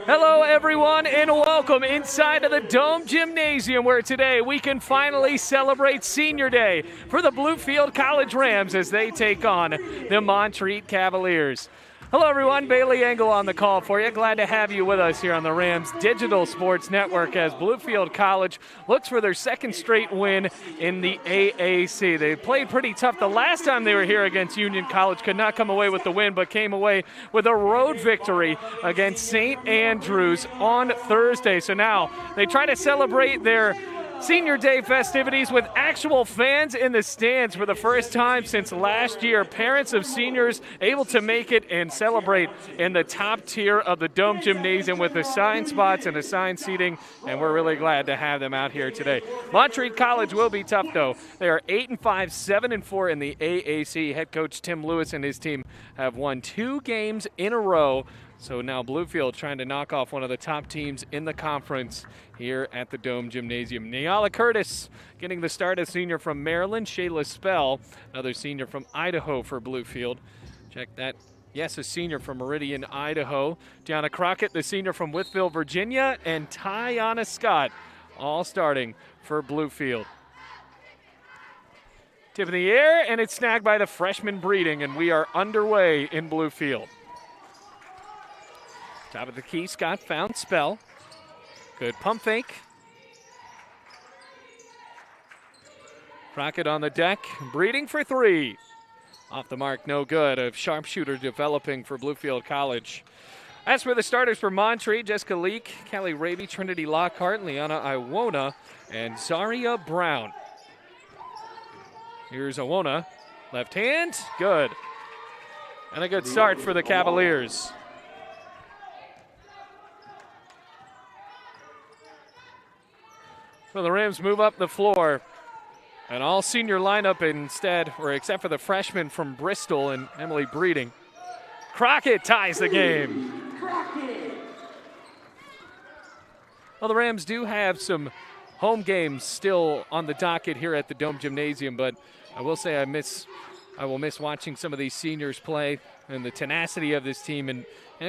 Hello, everyone, and welcome inside of the Dome Gymnasium, where today we can finally celebrate Senior Day for the Bluefield College Rams as they take on the Montreat Cavaliers. Hello, everyone. Bailey Engel on the call for you. Glad to have you with us here on the Rams Digital Sports Network as Bluefield College looks for their second straight win in the AAC. They played pretty tough the last time they were here against Union College. Could not come away with the win, but came away with a road victory against St. Andrews on Thursday. So now they try to celebrate their Senior Day festivities with actual fans in the stands for the first time since last year. Parents of seniors able to make it and celebrate in the top tier of the Dome Gymnasium with assigned spots and assigned seating, and we're really glad to have them out here today. Montreat College will be tough, though. They are 8-5, 7-4 in the AAC. Head coach Tim Lewis and his team have won 2 games in a row. So now Bluefield trying to knock off one of the top teams in the conference here at the Dome Gymnasium. Niala Curtis getting the start, a senior from Maryland. Shayla Spell, another senior from Idaho for Bluefield. Check that. Yes, a senior from Meridian, Idaho. Gianna Crockett, the senior from Wytheville, Virginia. And Tiana Scott, all starting for Bluefield. Tip in the air, and it's snagged by the freshman Breeding, and we are underway in Bluefield. Top of the key, Scott found Spell. Good pump fake. Crockett on the deck, Breeding for 3. Off the mark, no good. A sharpshooter developing for Bluefield College. As for the starters for Montreat, Jessica Leak, Callie Raby, Trinity Lockhart, Liana Iwona, and Zaria Brown. Here's Iwona. Left hand, good. And a good start for the Cavaliers. So the Rams move up the floor. An all-senior lineup instead, or except for the freshman from Bristol and Emily Breeding. Crockett ties the game. Well, the Rams do have some home games still on the docket here at the Dome Gymnasium, but I will say I will miss watching some of these seniors play and the tenacity of this team. And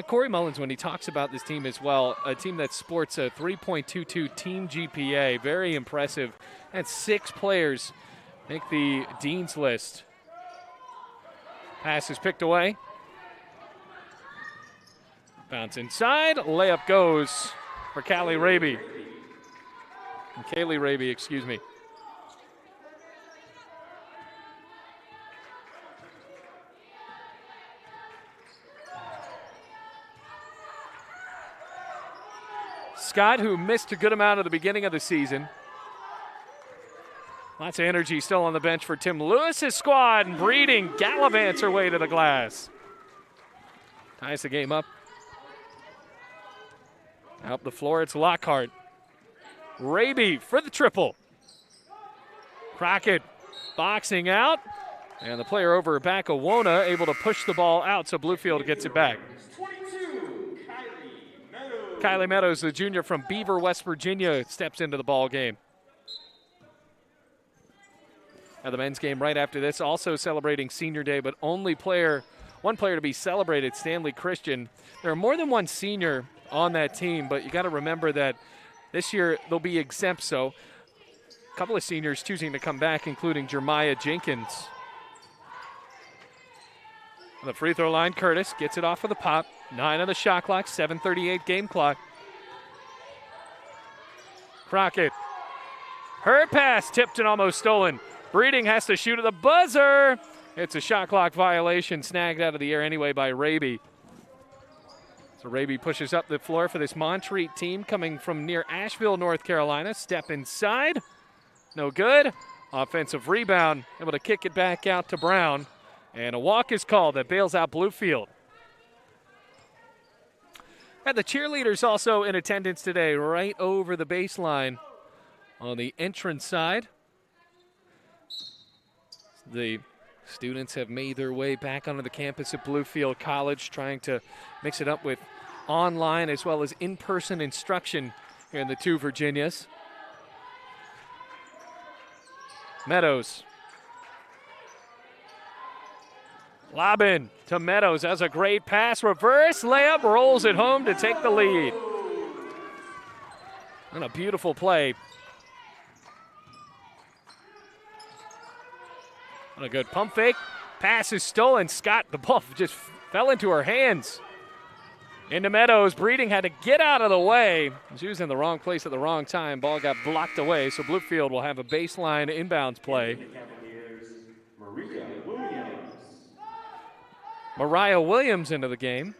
Corey Mullins, when he talks about this team as well, a team that sports a 3.22 team GPA, very impressive. And 6 players make the Dean's List. Pass is picked away. Bounce inside, layup goes for Kaylee Raby, excuse me. Scott, who missed a good amount at the beginning of the season. Lots of energy still on the bench for Tim Lewis's squad, and Breeding gallivants her way to the glass. Ties the game up. Out the floor, it's Lockhart. Raby for the triple. Crockett boxing out, and the player over her back, Iwona, able to push the ball out, so Bluefield gets it back. Kylie Meadows, the junior from Beaver, West Virginia, steps into the ball game. Now the men's game right after this, also celebrating Senior Day, but one player to be celebrated, Stanley Christian. There are more than one senior on that team, but you got to remember that this year they'll be exempt, so a couple of seniors choosing to come back, including Jeremiah Jenkins. On the free throw line, Curtis gets it off of the pop. 9 on the shot clock, 7:38 game clock. Crockett. Her pass tipped and almost stolen. Breeding has to shoot at the buzzer. It's a shot clock violation, snagged out of the air anyway by Raby. So Raby pushes up the floor for this Montreat team coming from near Asheville, North Carolina. Step inside. No good. Offensive rebound. Able to kick it back out to Brown. And a walk is called that bails out Bluefield. And the cheerleaders also in attendance today, right over the baseline on the entrance side. The students have made their way back onto the campus at Bluefield College, trying to mix it up with online as well as in-person instruction here in the 2 Virginias. Meadows. Lobbin to Meadows. That's a great pass. Reverse layup, rolls it home to take the lead. And a beautiful play. What a good pump fake. Pass is stolen. Scott, the ball just fell into her hands. Into Meadows. Breeding had to get out of the way. She was in the wrong place at the wrong time. Ball got blocked away, so Bluefield will have a baseline inbounds play. Mariah Williams into the game.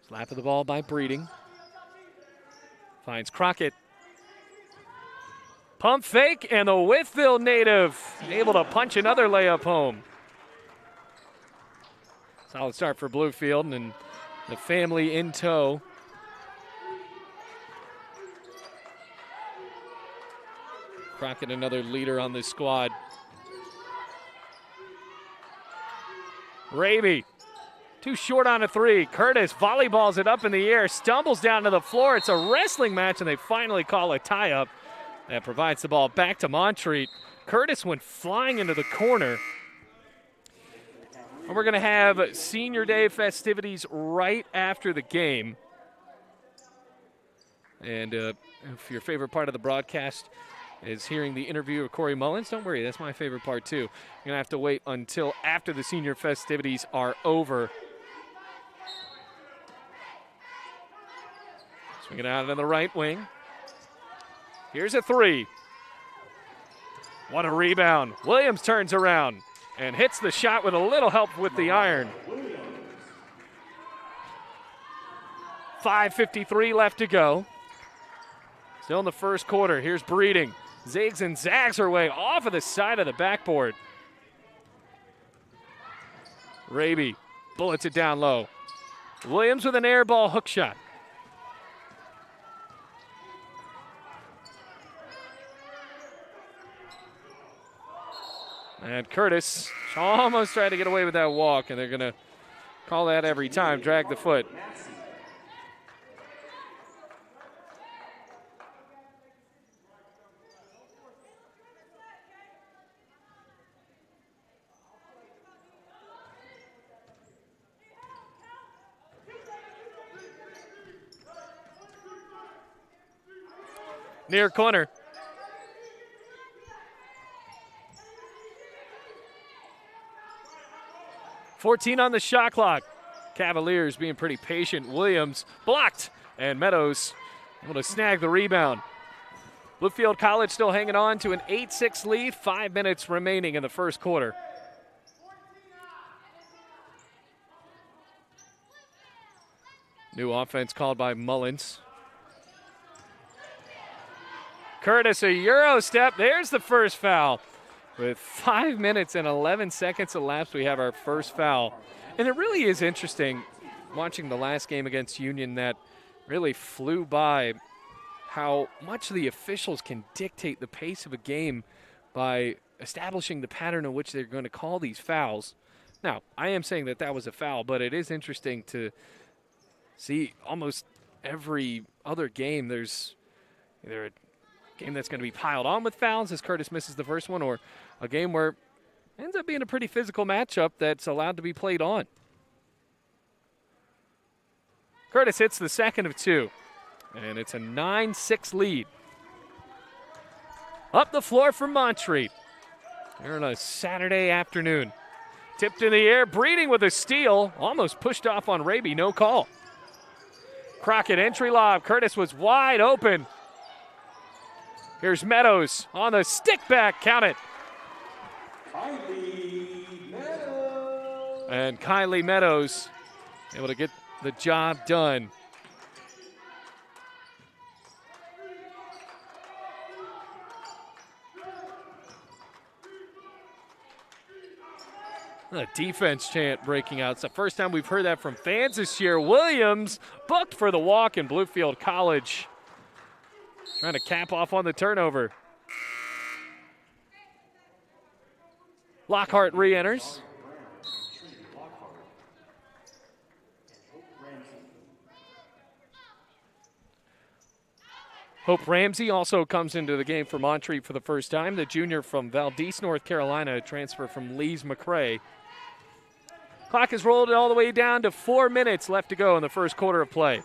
Slap of the ball by Breeding. Finds Crockett. Pump fake, and the Wytheville native able to punch another layup home. Solid start for Bluefield and the family in tow. Crockett, another leader on this squad. Raby, too short on a three. Curtis volleyballs it up in the air, stumbles down to the floor. It's a wrestling match, and they finally call a tie-up. That provides the ball back to Montreat. Curtis went flying into the corner. And we're going to have Senior Day festivities right after the game. And if your favorite part of the broadcast is hearing the interview of Corey Mullins, don't worry, that's my favorite part too. You're going to have to wait until after the senior festivities are over. Swing it out on the right wing. Here's a three. What a rebound. Williams turns around and hits the shot with a little help with the iron. 5:53 left to go. Still in the first quarter. Here's Breeding. Zigs and zags her way off of the side of the backboard. Raby bullets it down low. Williams with an air ball hook shot. And Curtis almost tried to get away with that walk, and they're going to call that every time, drag the foot. Near corner. .14 on the shot clock. Cavaliers being pretty patient. Williams blocked, and Meadows able to snag the rebound. Bluefield College still hanging on to an 8-6 lead. 5 minutes remaining in the first quarter. New offense called by Mullins. Curtis, a Euro step. There's the first foul. With 5 minutes and 11 seconds elapsed, we have our first foul. And it really is interesting watching the last game against Union that really flew by, how much the officials can dictate the pace of a game by establishing the pattern in which they're going to call these fouls. Now, I am saying that that was a foul, but it is interesting to see almost every other game there's either a game that's going to be piled on with fouls as Curtis misses the first one, or a game where it ends up being a pretty physical matchup that's allowed to be played on. Curtis hits the second of two, and it's a 9-6 lead. Up the floor for Montreat. Here on a Saturday afternoon. Tipped in the air, Breeding with a steal. Almost pushed off on Raby, no call. Crockett entry lob. Curtis was wide open. Here's Meadows on the stick back, count it. And Kylie Meadows able to get the job done. A defense chant breaking out. It's the first time we've heard that from fans this year. Williams booked for the walk in Bluefield College. Trying to cap off on the turnover. Lockhart re-enters. Hope Ramsey also comes into the game for Montreat for the first time. The junior from Valdese, North Carolina, a transfer from Lees-McRae. Clock has rolled all the way down to 4 minutes left to go in the first quarter of play.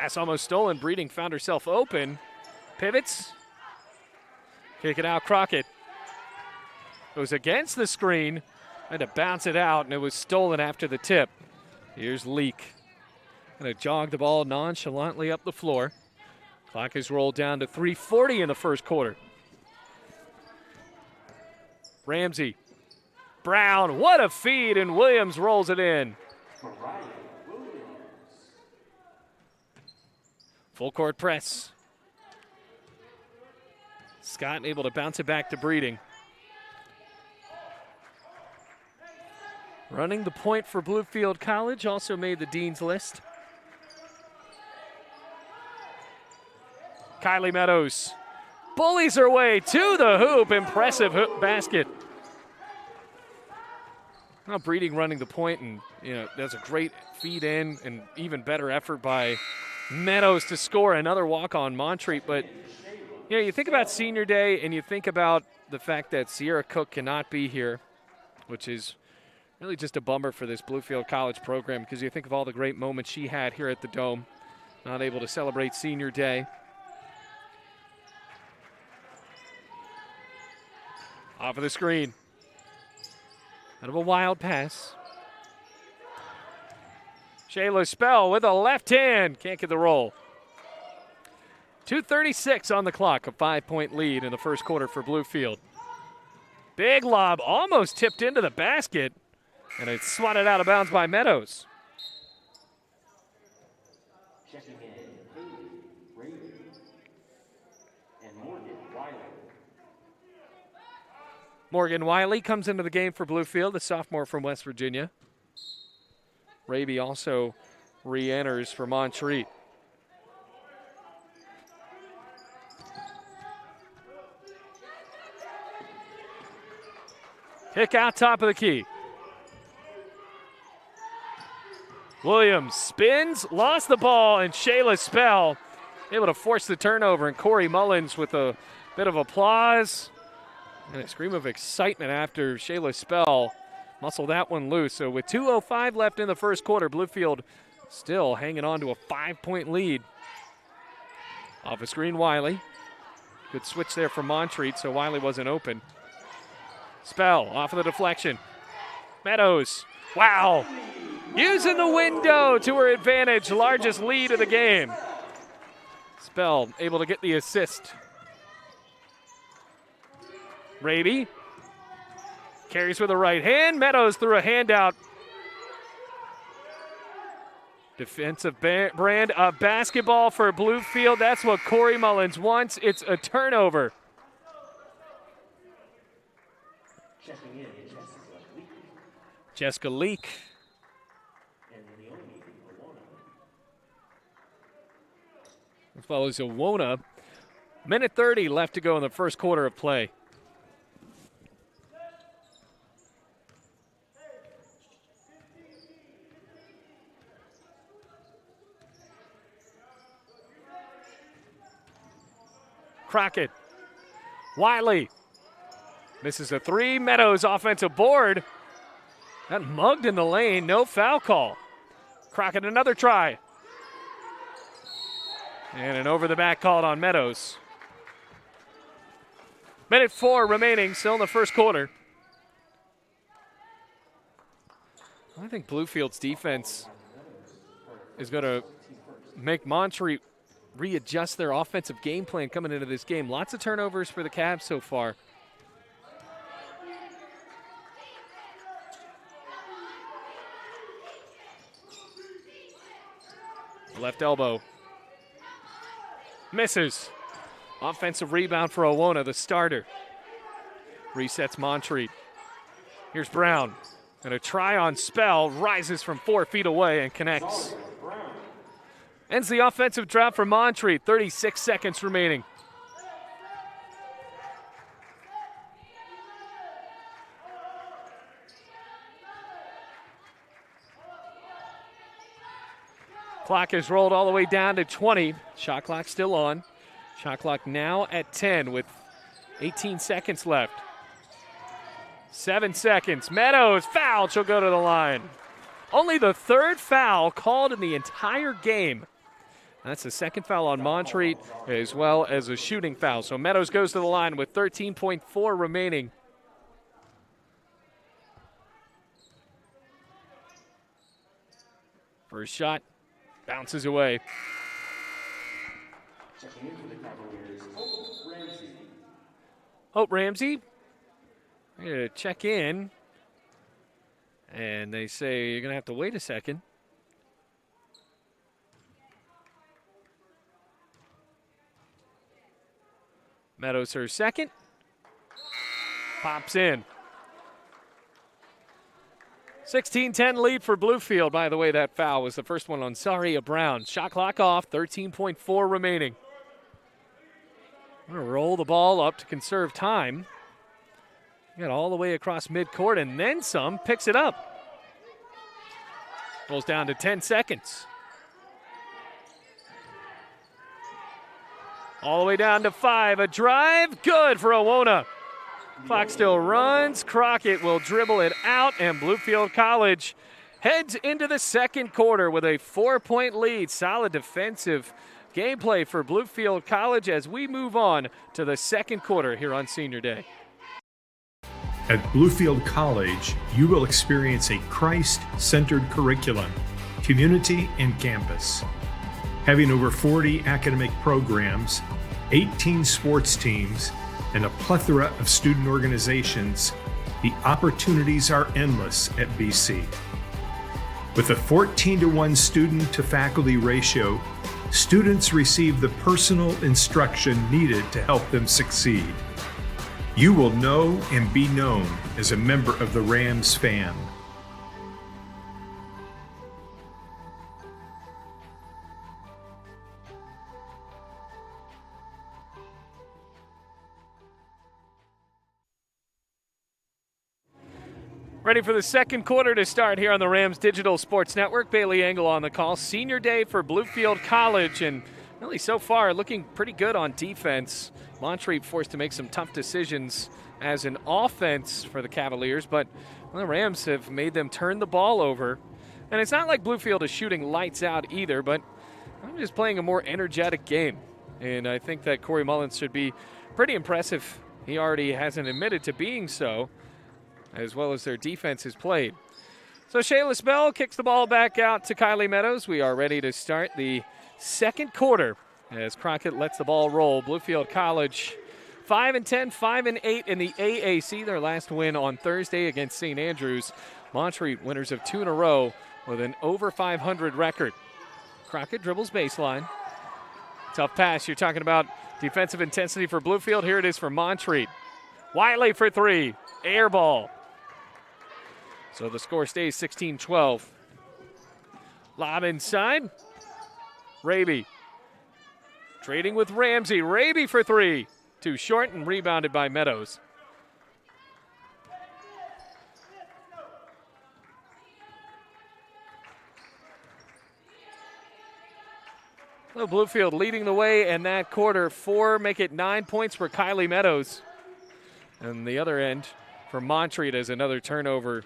pass almost stolen. Breeding found herself open. Pivots. Kick it out, Crockett. It was against the screen. Had to bounce it out, and it was stolen after the tip. Here's Leak. Going to jog the ball nonchalantly up the floor. Clock has rolled down to 3:40 in the first quarter. Ramsey. Brown, what a feed, and Williams rolls it in. Full court press. Scott able to bounce it back to Breeding. Running the point for Bluefield College, also made the Dean's List. Kylie Meadows bullies her way to the hoop. Impressive hoop basket. Now Breeding running the point, and that's a great feed in, and even better effort by Meadows to score another walk on Montreat. But you think about senior day, and you think about the fact that Sierra Cook cannot be here, which is really just a bummer for this Bluefield College program, because you think of all the great moments she had here at the Dome. Not able to celebrate senior day. Off of the screen. Out of a wild pass. Shayla Spell with a left hand. Can't get the roll. 2:36 on the clock. A 5-point lead in the first quarter for Bluefield. Big lob, almost tipped into the basket. And it's swatted out of bounds by Meadows. Checking in, Brady, and Morgan Wiley comes into the game for Bluefield, the sophomore from West Virginia. Raby also re-enters for Montreat. Kick out top of the key. Williams spins, lost the ball, and Shayla Spell able to force the turnover, and Corey Mullins with a bit of applause and a scream of excitement after Shayla Spell muscled that one loose. So with 2:05 left in the first quarter, Bluefield still hanging on to a 5-point lead. Off a screen, Wiley. Good switch there from Montreat, so Wiley wasn't open. Spell off of the deflection. Meadows, wow. Using the window to her advantage, largest lead of the game. Spell able to get the assist. Raby carries with the right hand. Meadows threw a handout. Defensive brand of basketball for Bluefield. That's what Corey Mullins wants. It's a turnover. Jessica Leak. As well as Owona. Minute 30 left to go in the first quarter of play. Crockett. Wiley. Misses a three. Meadows offensive board. Got mugged in the lane. No foul call. Crockett another try. And an over-the-back called on Meadows. Minute 4 remaining, still in the first quarter. I think Bluefield's defense is going to make Montreat readjust their offensive game plan coming into this game. Lots of turnovers for the Cavs so far. Left elbow. Misses. Offensive rebound for Owona, the starter. Resets Montreat. Here's Brown. And a try on Spell. Rises from 4 feet away and connects. Ends the offensive drought for Montreat. 36 seconds remaining. Clock has rolled all the way down to 20. Shot clock still on. Shot clock now at 10 with 18 seconds left. 7 seconds. Meadows fouled. She'll go to the line. Only the third foul called in the entire game That's the second foul on Montreat, as well as a shooting foul. So Meadows goes to the line with 13.4 remaining. First shot bounces away. Checking in for the Cavaliers, Hope Ramsey. Hope Ramsey, we're going to check in. And they say you're going to have to wait a second. Meadows her second. Pops in. 16-10 lead for Bluefield. By the way, that foul was the first one on Zaria Brown. Shot clock off, 13.4 remaining. I'm going to roll the ball up to conserve time. Got all the way across midcourt and then some. Picks it up. Rolls down to 10 seconds. All the way down to 5. A drive. Good for Owona. Clock still runs. Crockett will dribble it out, and Bluefield College heads into the second quarter with a 4-point lead. Solid defensive gameplay for Bluefield College as we move on to the second quarter here on Senior Day. At Bluefield College, you will experience a Christ-centered curriculum, community, and campus. Having over 40 academic programs, 18 sports teams, and a plethora of student organizations, the opportunities are endless at BC. With a 14-to-1 student-to-faculty ratio, students receive the personal instruction needed to help them succeed. You will know and be known as a member of the Rams fam. Ready for the second quarter to start here on the Rams Digital Sports Network. Bailey Engel on the call. Senior day for Bluefield College, and really so far looking pretty good on defense. Montreat forced to make some tough decisions as an offense for the Cavaliers, but the Rams have made them turn the ball over. And it's not like Bluefield is shooting lights out either, but I'm just playing a more energetic game. And I think that Corey Mullins should be pretty impressive. He already hasn't admitted to being so, as well as their defense has played. So Shayla Bell kicks the ball back out to Kylie Meadows. We are ready to start the second quarter as Crockett lets the ball roll. Bluefield College 5-10, 5-8 in the AAC. Their last win on Thursday against St. Andrews. Montreat winners of 2 in a row with an over 500 record. Crockett dribbles baseline. Tough pass. You're talking about defensive intensity for Bluefield. Here it is for Montreat. Wiley for 3. Air ball. So the score stays 16-12. Lob inside. Raby. Trading with Ramsey. Raby for 3. Too short and rebounded by Meadows. So Bluefield leading the way in that quarter. 4 make it 9 points for Kylie Meadows. And the other end for Montreat is another turnover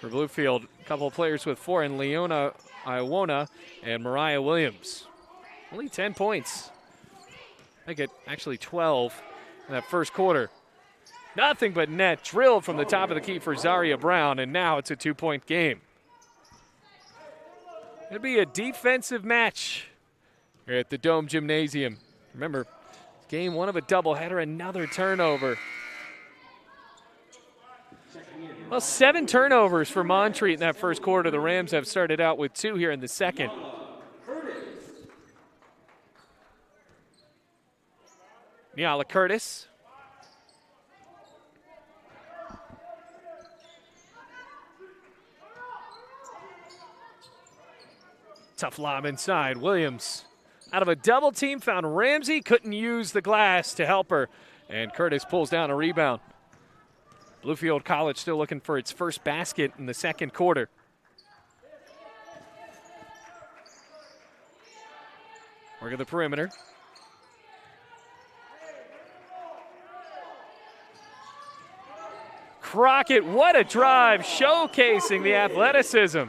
for Bluefield. A couple of players with 4 in Leona Owona and Mariah Williams. Only 10 points. Make it actually 12 in that first quarter. Nothing but net drilled from the top of the key for Zaria Brown, and now it's a 2-point game. It'll be a defensive match here at the Dome Gymnasium. Remember, game 1 of a doubleheader, another turnover. Well, 7 turnovers for Montreat in that first quarter. The Rams have started out with 2 here in the second. Niala Curtis. Tough lob inside. Williams out of a double team found Ramsey. Couldn't use the glass to help her. And Curtis pulls down a rebound. Bluefield College still looking for its first basket in the second quarter. Work at the perimeter. Crockett, what a drive, showcasing the athleticism.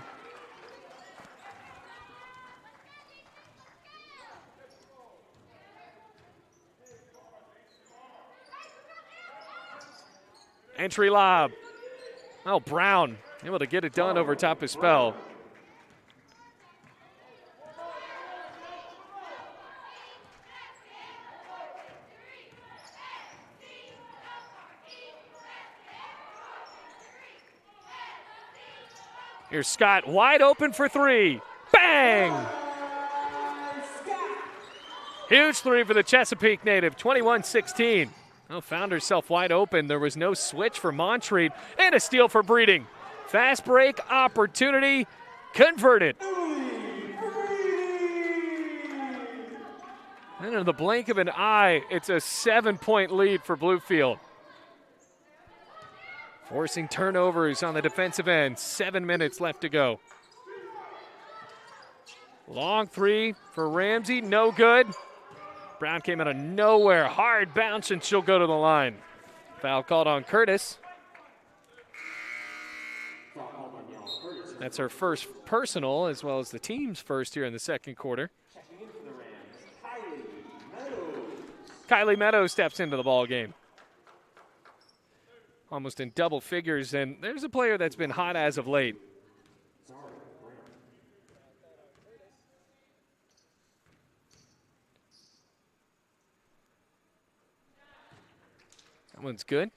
Entry lob. Oh, Brown able to get it done over top of Spell. Here's Scott wide open for three. Bang! Huge three for the Chesapeake native, 21-16. Oh, found herself wide open. There was no switch for Montreat, and a steal for Breeding. Fast break opportunity converted. And in the blink of an eye, it's a 7-point lead for Bluefield. Forcing turnovers on the defensive end. 7 minutes left to go. Long three for Ramsey, no good. Brown came out of nowhere, hard bounce, and she'll go to the line. Foul called on Curtis. That's her first personal, as well as the team's first here in the second quarter. Kylie Meadows steps into the ball game. Almost in double figures, and there's a player that's been hot as of late. That one's good.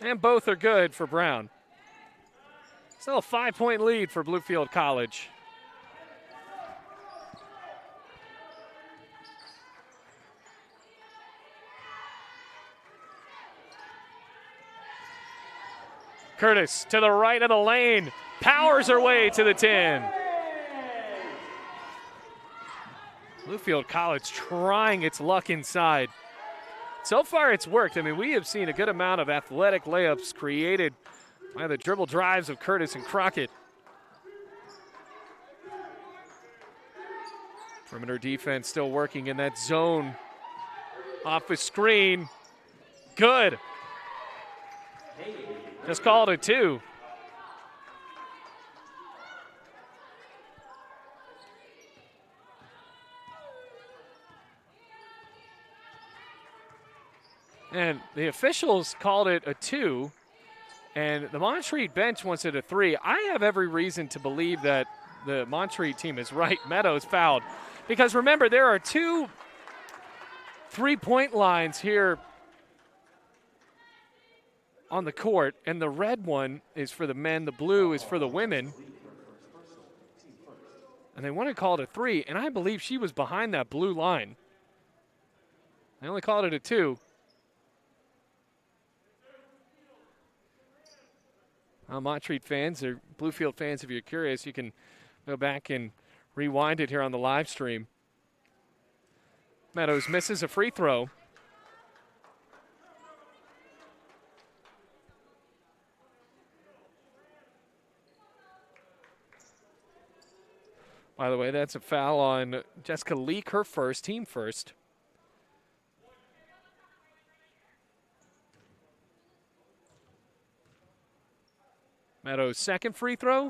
And both are good for Brown. Still a 5-point lead for Bluefield College. Curtis to the right of the lane, powers her way to the 10. Bluefield College trying its luck inside. So far it's worked. I mean, we have seen a good amount of athletic layups created by the dribble drives of Curtis and Crockett. Perimeter defense still working in that zone. Off the screen. Good. Just called it 2. And the officials called it a 2, and the Montreat bench wants it a 3. I have every reason to believe that the Montreat team is right. Meadows fouled. Because remember, there are 2 3-point lines here on the court, and the red one is for the men, the blue is for the women. And they want to call it a 3, and I believe she was behind that blue line. They only called it a 2. Montreat fans or Bluefield fans, if you're curious, you can go back and rewind it here on the live stream. Meadows misses a free throw. By the way, that's a foul on Jessica Leak, her first, team first. Meadows' second free throw,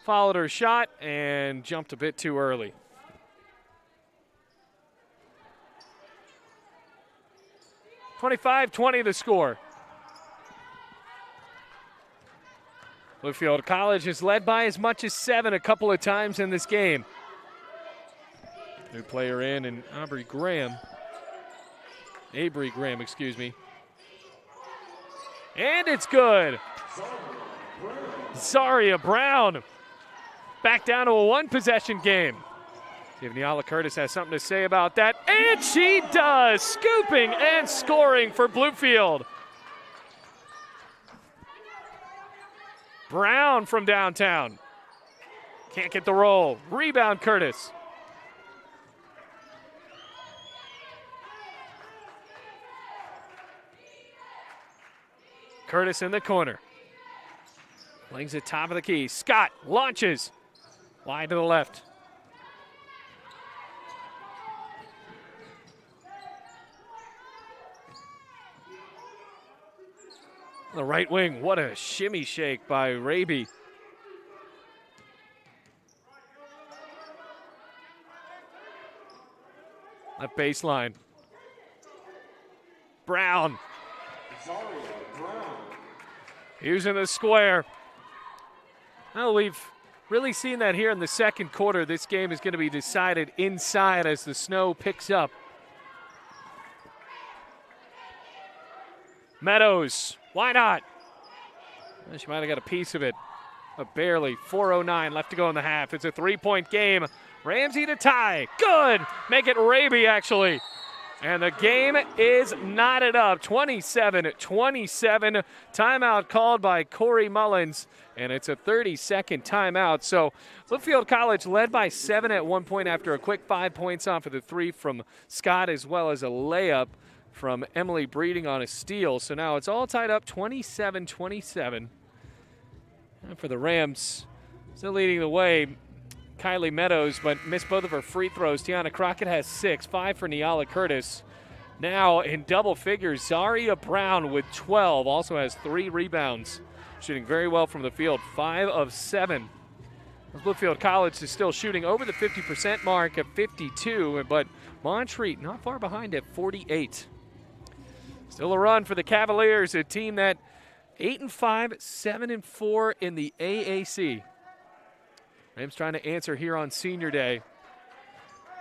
followed her shot and jumped a bit too early. (25-20) the score. Bluefield College has led by as much as 7 a couple of times in this game. New player in, and Avery Graham, excuse me. And it's good. Zaria Brown back down to a 1-possession game. See if Niala Curtis has something to say about that. And she does, scooping and scoring for Bluefield. Brown from downtown. Can't get the roll. Rebound Curtis. Curtis in the corner. Flings it top of the key. Scott launches. Wide to the left. The right wing, what a shimmy shake by Raby. Left baseline. Brown. Using the square. Well, we've really seen that here in the second quarter. This game is going to be decided inside as the snow picks up. Meadows, why not? Well, she might have got a piece of it, but barely. 4:09 left to go in the half. It's a three-point game. Ramsey to tie. Good. Make it Raby, actually. And the game is knotted up. 27-27. Timeout called by Corey Mullins. And it's a 30-second timeout. So Bluefield College led by 7 at one point after a quick 5 points off of the three from Scott, as well as a layup from Emily Breeding on a steal. So now it's all tied up 27-27. And for the Rams, still leading the way, Kylie Meadows, but missed both of her free throws. Tiana Crockett has 6, 5 for Niala Curtis. Now in double figures, Zaria Brown with 12, also has 3 rebounds. Shooting very well from the field, 5 of 7. Bluefield College is still shooting over the 50% mark at 52, but Montreat not far behind at 48. Still a run for the Cavaliers, a team that 8-5, 7-4 in the AAC. Rams trying to answer here on Senior Day.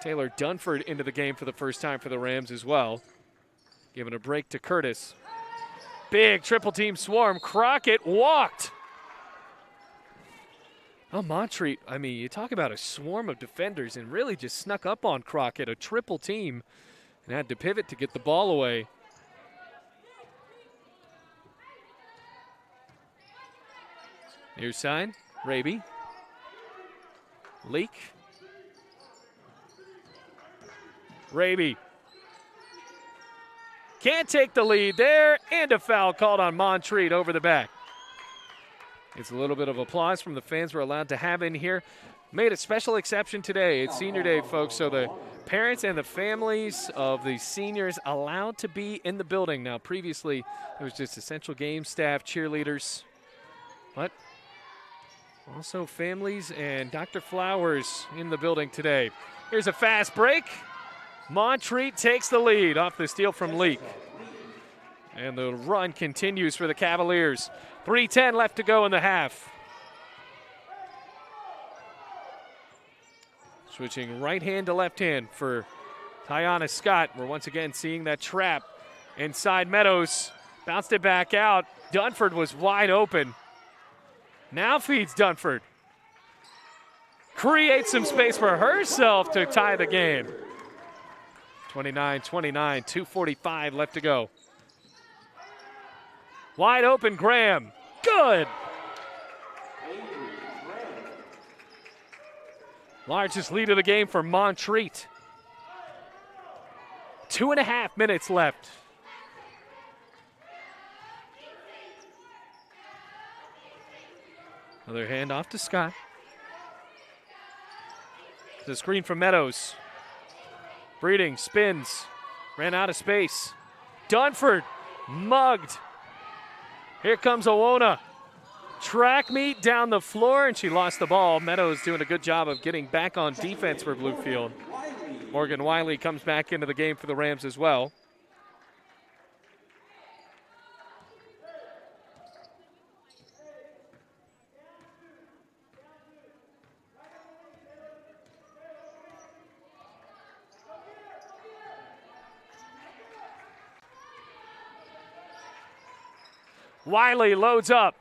Taylor Dunford into the game for the first time for the Rams as well. Giving a break to Curtis. Big triple team swarm. Crockett walked. Oh, Montreat, I mean, you talk about a swarm of defenders and really just snuck up on Crockett, a triple team, and had to pivot to get the ball away. Near side, Raby. Leak. Raby. Can't take the lead there, and a foul called on Montreat over the back. It's a little bit of applause from the fans we're allowed to have in here. Made a special exception today. It's Senior Day, folks, so the parents and the families of the seniors allowed to be in the building. Now, previously, it was just essential game staff, cheerleaders, but also families and Dr. Flowers in the building today. Here's a fast break. Montreat takes the lead off the steal from Leak. And the run continues for the Cavaliers. 3:10 left to go in the half. Switching right hand to left hand for Tiana Scott. We're once again seeing that trap. Inside Meadows. Bounced it back out. Dunford was wide open. Now feeds Dunford. Creates some space for herself to tie the game. 29-29, 2:45 left to go. Wide open Graham. Good. Largest lead of the game for Montreat. 2.5 minutes left. Another handoff to Scott. The screen from Meadows. Breeding, spins, ran out of space. Dunford, mugged. Here comes Owona. Track meet down the floor, and she lost the ball. Meadows doing a good job of getting back on defense for Bluefield. Morgan Wiley comes back into the game for the Rams as well. Wiley loads up.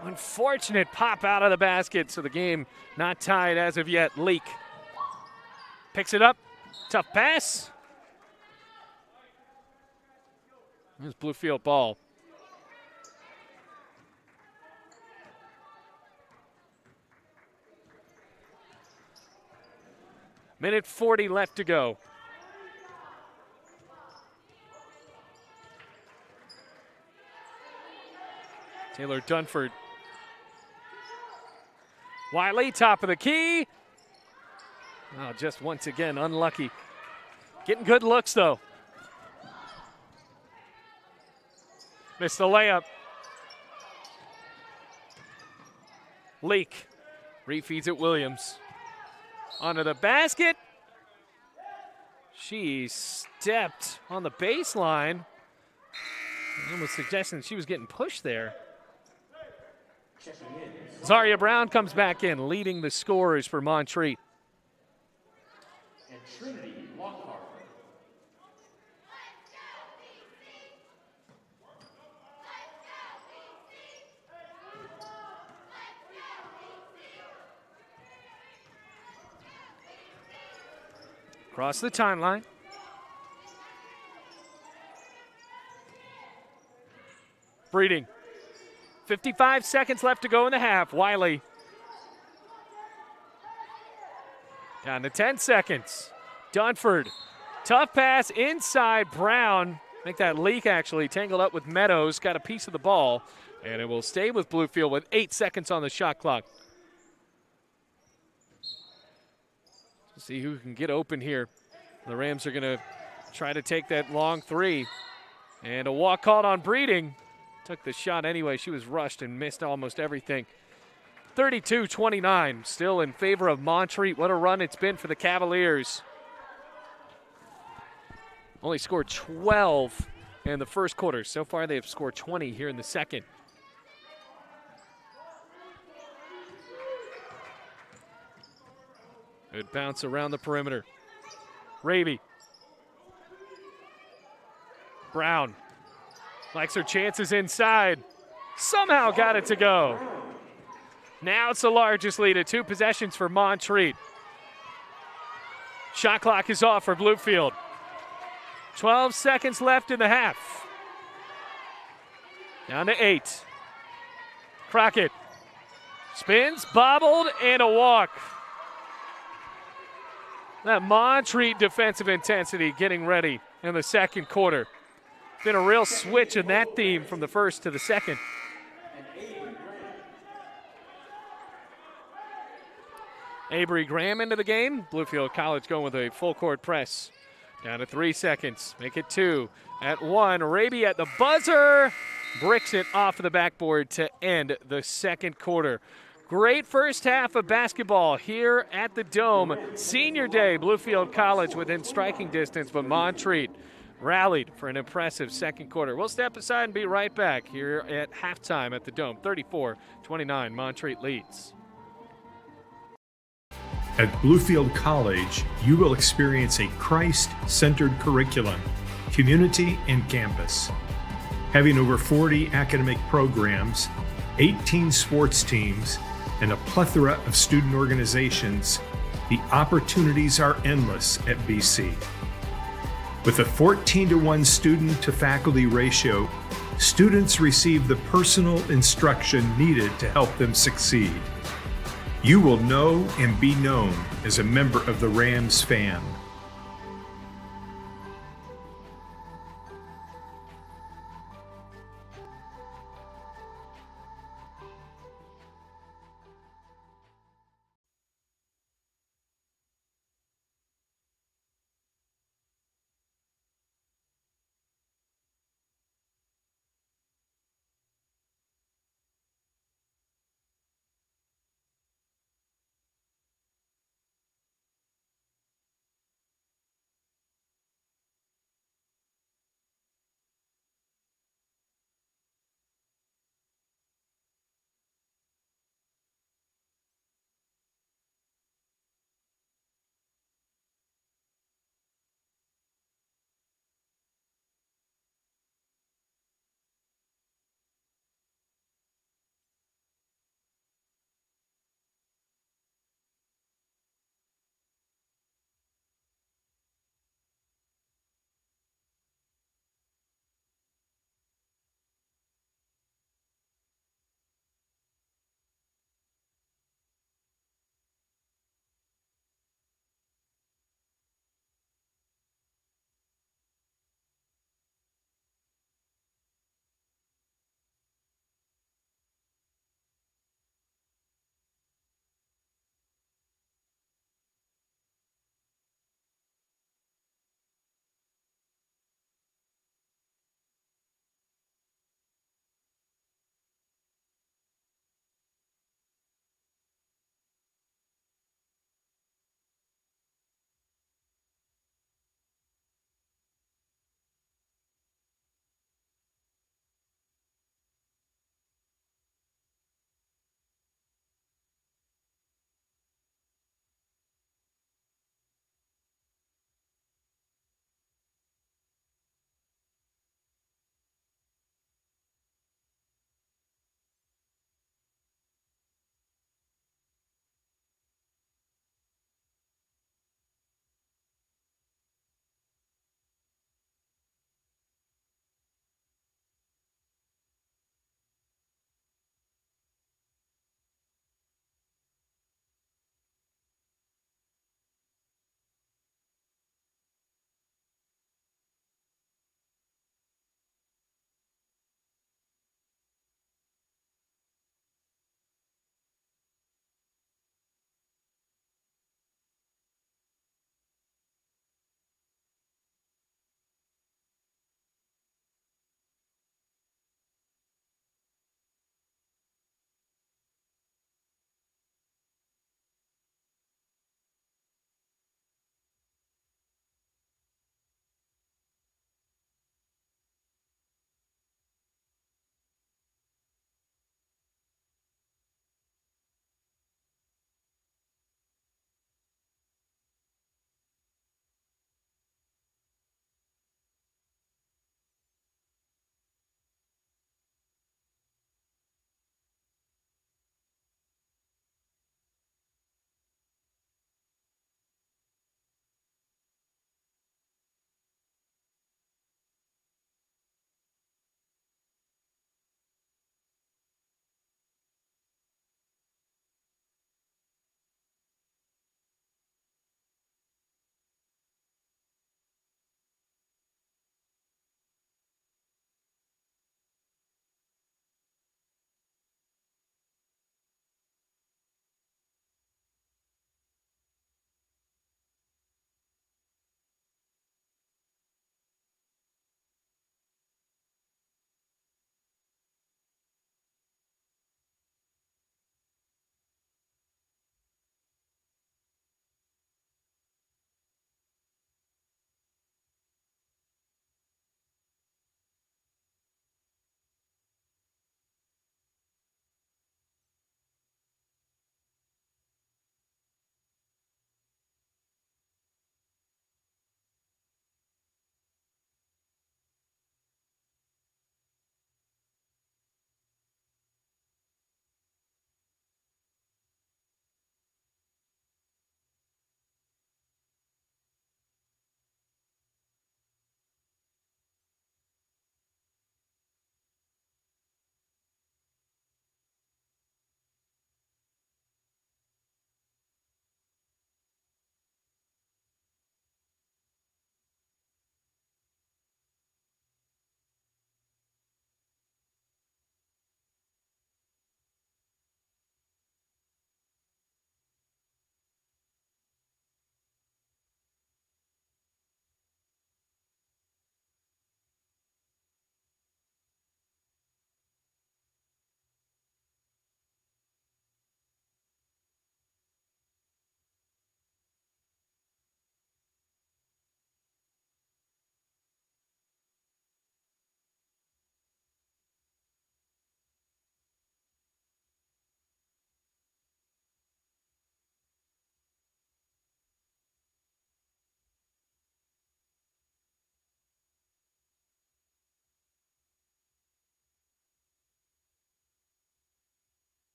Unfortunate pop out of the basket, so the game not tied as of yet. Leak picks it up. Tough pass. Here's Bluefield ball. Minute 40 left to go. Taylor Dunford. Wiley, top of the key. Oh, just once again, unlucky. Getting good looks, though. Missed the layup. Leak. Refeeds it Williams. Onto the basket. She stepped on the baseline and was suggesting she was getting pushed there. Checking in. Zaria Brown comes back in, leading the scorers for Montreat. And Trinity Lockhart. Across the timeline. Breeding. 55 seconds left to go in the half. Wiley. Down to 10 seconds. Dunford. Tough pass inside. Brown. I think that leak actually tangled up with Meadows. Got a piece of the ball. And it will stay with Bluefield with 8 seconds on the shot clock. See who can get open here. The Rams are going to try to take that long three. And a walk called on Breeding. Took the shot anyway. She was rushed and missed almost everything. 32-29, still in favor of Montreat. What a run it's been for the Cavaliers. Only scored 12 in the first quarter. So far they have scored 20 here in the second. Good bounce around the perimeter. Raby. Brown likes her chances inside. Somehow got it to go. Now it's the largest lead at 2 possessions for Montreat. Shot clock is off for Bluefield. 12 seconds left in the half. Down to 8. Crockett spins, bobbled, and a walk. That Montreat defensive intensity getting ready in the second quarter. Been a real switch in that theme from the first to the second. Avery Graham into the game. Bluefield College going with a full court press. Down to 3 seconds. Make it 2. At 1, Raby at the buzzer. Bricks it off of the backboard to end the second quarter. Great first half of basketball here at the Dome. Senior day, Bluefield College within striking distance, but Montreat rallied for an impressive second quarter. We'll step aside and be right back here at halftime at the Dome. 34-29, Montreat leads. At Bluefield College, you will experience a Christ-centered curriculum, community, and campus. Having over 40 academic programs, 18 sports teams, and a plethora of student organizations, the opportunities are endless at BC. With a 14-to-1 student-to-faculty ratio, students receive the personal instruction needed to help them succeed. You will know and be known as a member of the Rams fan.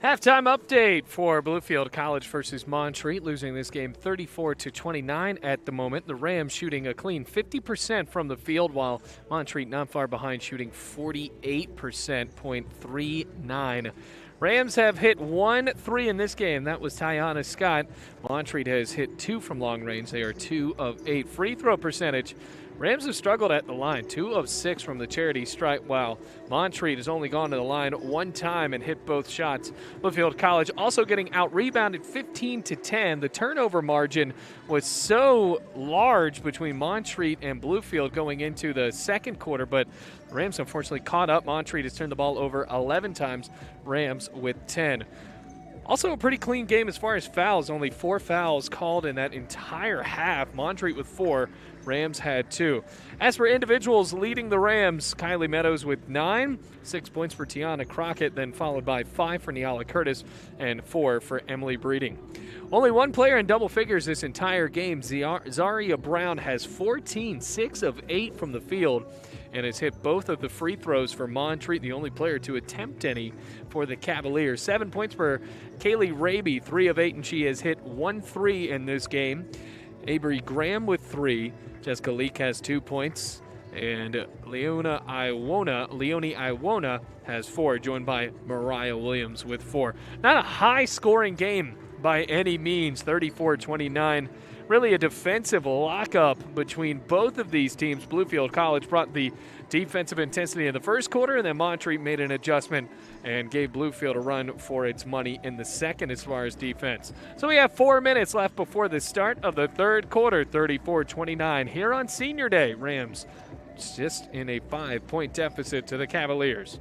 Halftime update for Bluefield College versus Montreat, losing this game 34-29 at the moment. The Rams shooting a clean 50% from the field, while Montreat not far behind, shooting 48%, .39. Rams have hit 1 3 in this game. That was Tiana Scott. Montreat has hit 2 from long range. They are 2 of 8. Free throw percentage. Rams have struggled at the line, 2 of 6 from the charity stripe, while Montreat has only gone to the line 1 time and hit both shots. Bluefield College also getting out-rebounded 15-10. The turnover margin was so large between Montreat and Bluefield going into the second quarter, but the Rams unfortunately caught up. Montreat has turned the ball over 11 times, Rams with 10. Also a pretty clean game as far as fouls. Only 4 fouls called in that entire half. Montreat with 4, Rams had 2. As for individuals leading the Rams, Kylie Meadows with 9, 6 points for Tiana Crockett, then followed by 5 for Niala Curtis and 4 for Emily Breeding. Only one player in double figures this entire game. Zaria Brown has 14, 6 of 8 from the field, and has hit both of the free throws for Montreat, the only player to attempt any for the Cavaliers. 7 points for Kaylee Raby, 3 of 8, and she has hit 1 3 in this game. Avery Graham with 3. Jessica Leak has 2 points. And Leonie Iwona has 4, joined by Mariah Williams with 4. Not a high-scoring game by any means, 34-29. Really a defensive lockup between both of these teams. Bluefield College brought the defensive intensity in the first quarter, and then Montreat made an adjustment and gave Bluefield a run for its money in the second as far as defense. So we have 4 minutes left before the start of the third quarter, 34-29. Here on Senior Day, Rams just in a 5-point deficit to the Cavaliers.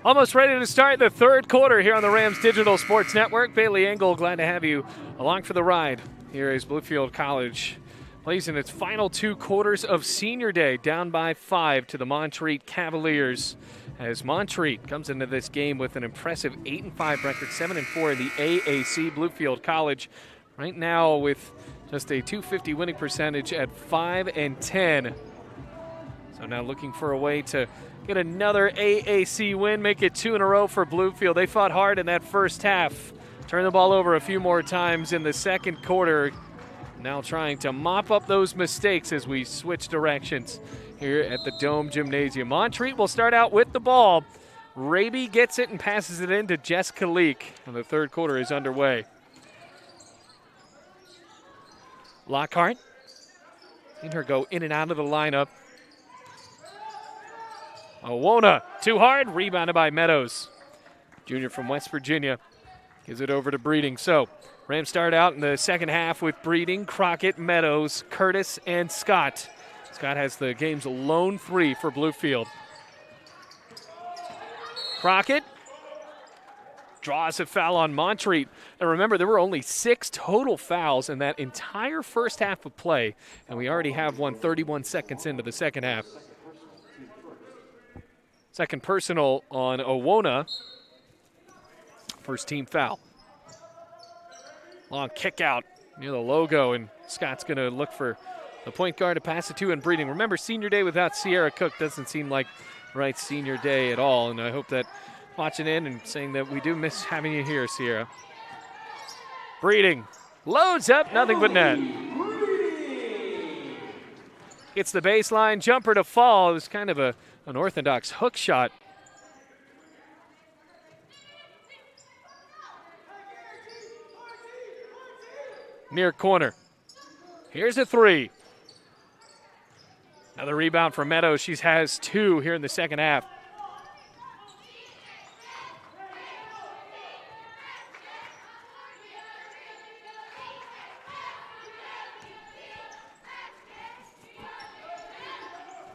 Almost ready to start the third quarter here on the Rams Digital Sports Network. Bailey Engel, glad to have you along for the ride here as Bluefield College plays in its final two quarters of Senior Day, down by 5 to the Montreat Cavaliers. As Montreat comes into this game with an impressive 8-5 record, 7-4 in the AAC. Bluefield College right now with just a .250 winning percentage at 5-10. So now looking for a way to get another AAC win, make it 2 in a row for Bluefield. They fought hard in that first half, turned the ball over a few more times in the second quarter. Now trying to mop up those mistakes as we switch directions here at the Dome Gymnasium. Montreat will start out with the ball. Raby gets it and passes it in to Jessica Leak, and the third quarter is underway. Lockhart, seen her go in and out of the lineup. Owona, too hard, rebounded by Meadows. Junior from West Virginia gives it over to Breeding. So Rams start out in the second half with Breeding, Crockett, Meadows, Curtis, and Scott. Scott has the game's lone 3 for Bluefield. Crockett draws a foul on Montreat. And remember, there were only 6 total fouls in that entire first half of play, and we already have one 31 seconds into the second half. Second personal on Owona. First team foul. Long kick out near the logo, and Scott's going to look for the point guard to pass it to and Breeding. Remember, Senior Day without Sierra Cook doesn't seem like right Senior Day at all, and I hope that watching in and saying that we do miss having you here, Sierra. Breeding loads up, nothing but net. Gets the baseline jumper to fall. It was kind of an unorthodox hook shot. Near corner. Here's a 3. Another rebound for Meadows. She has 2 here in the second half.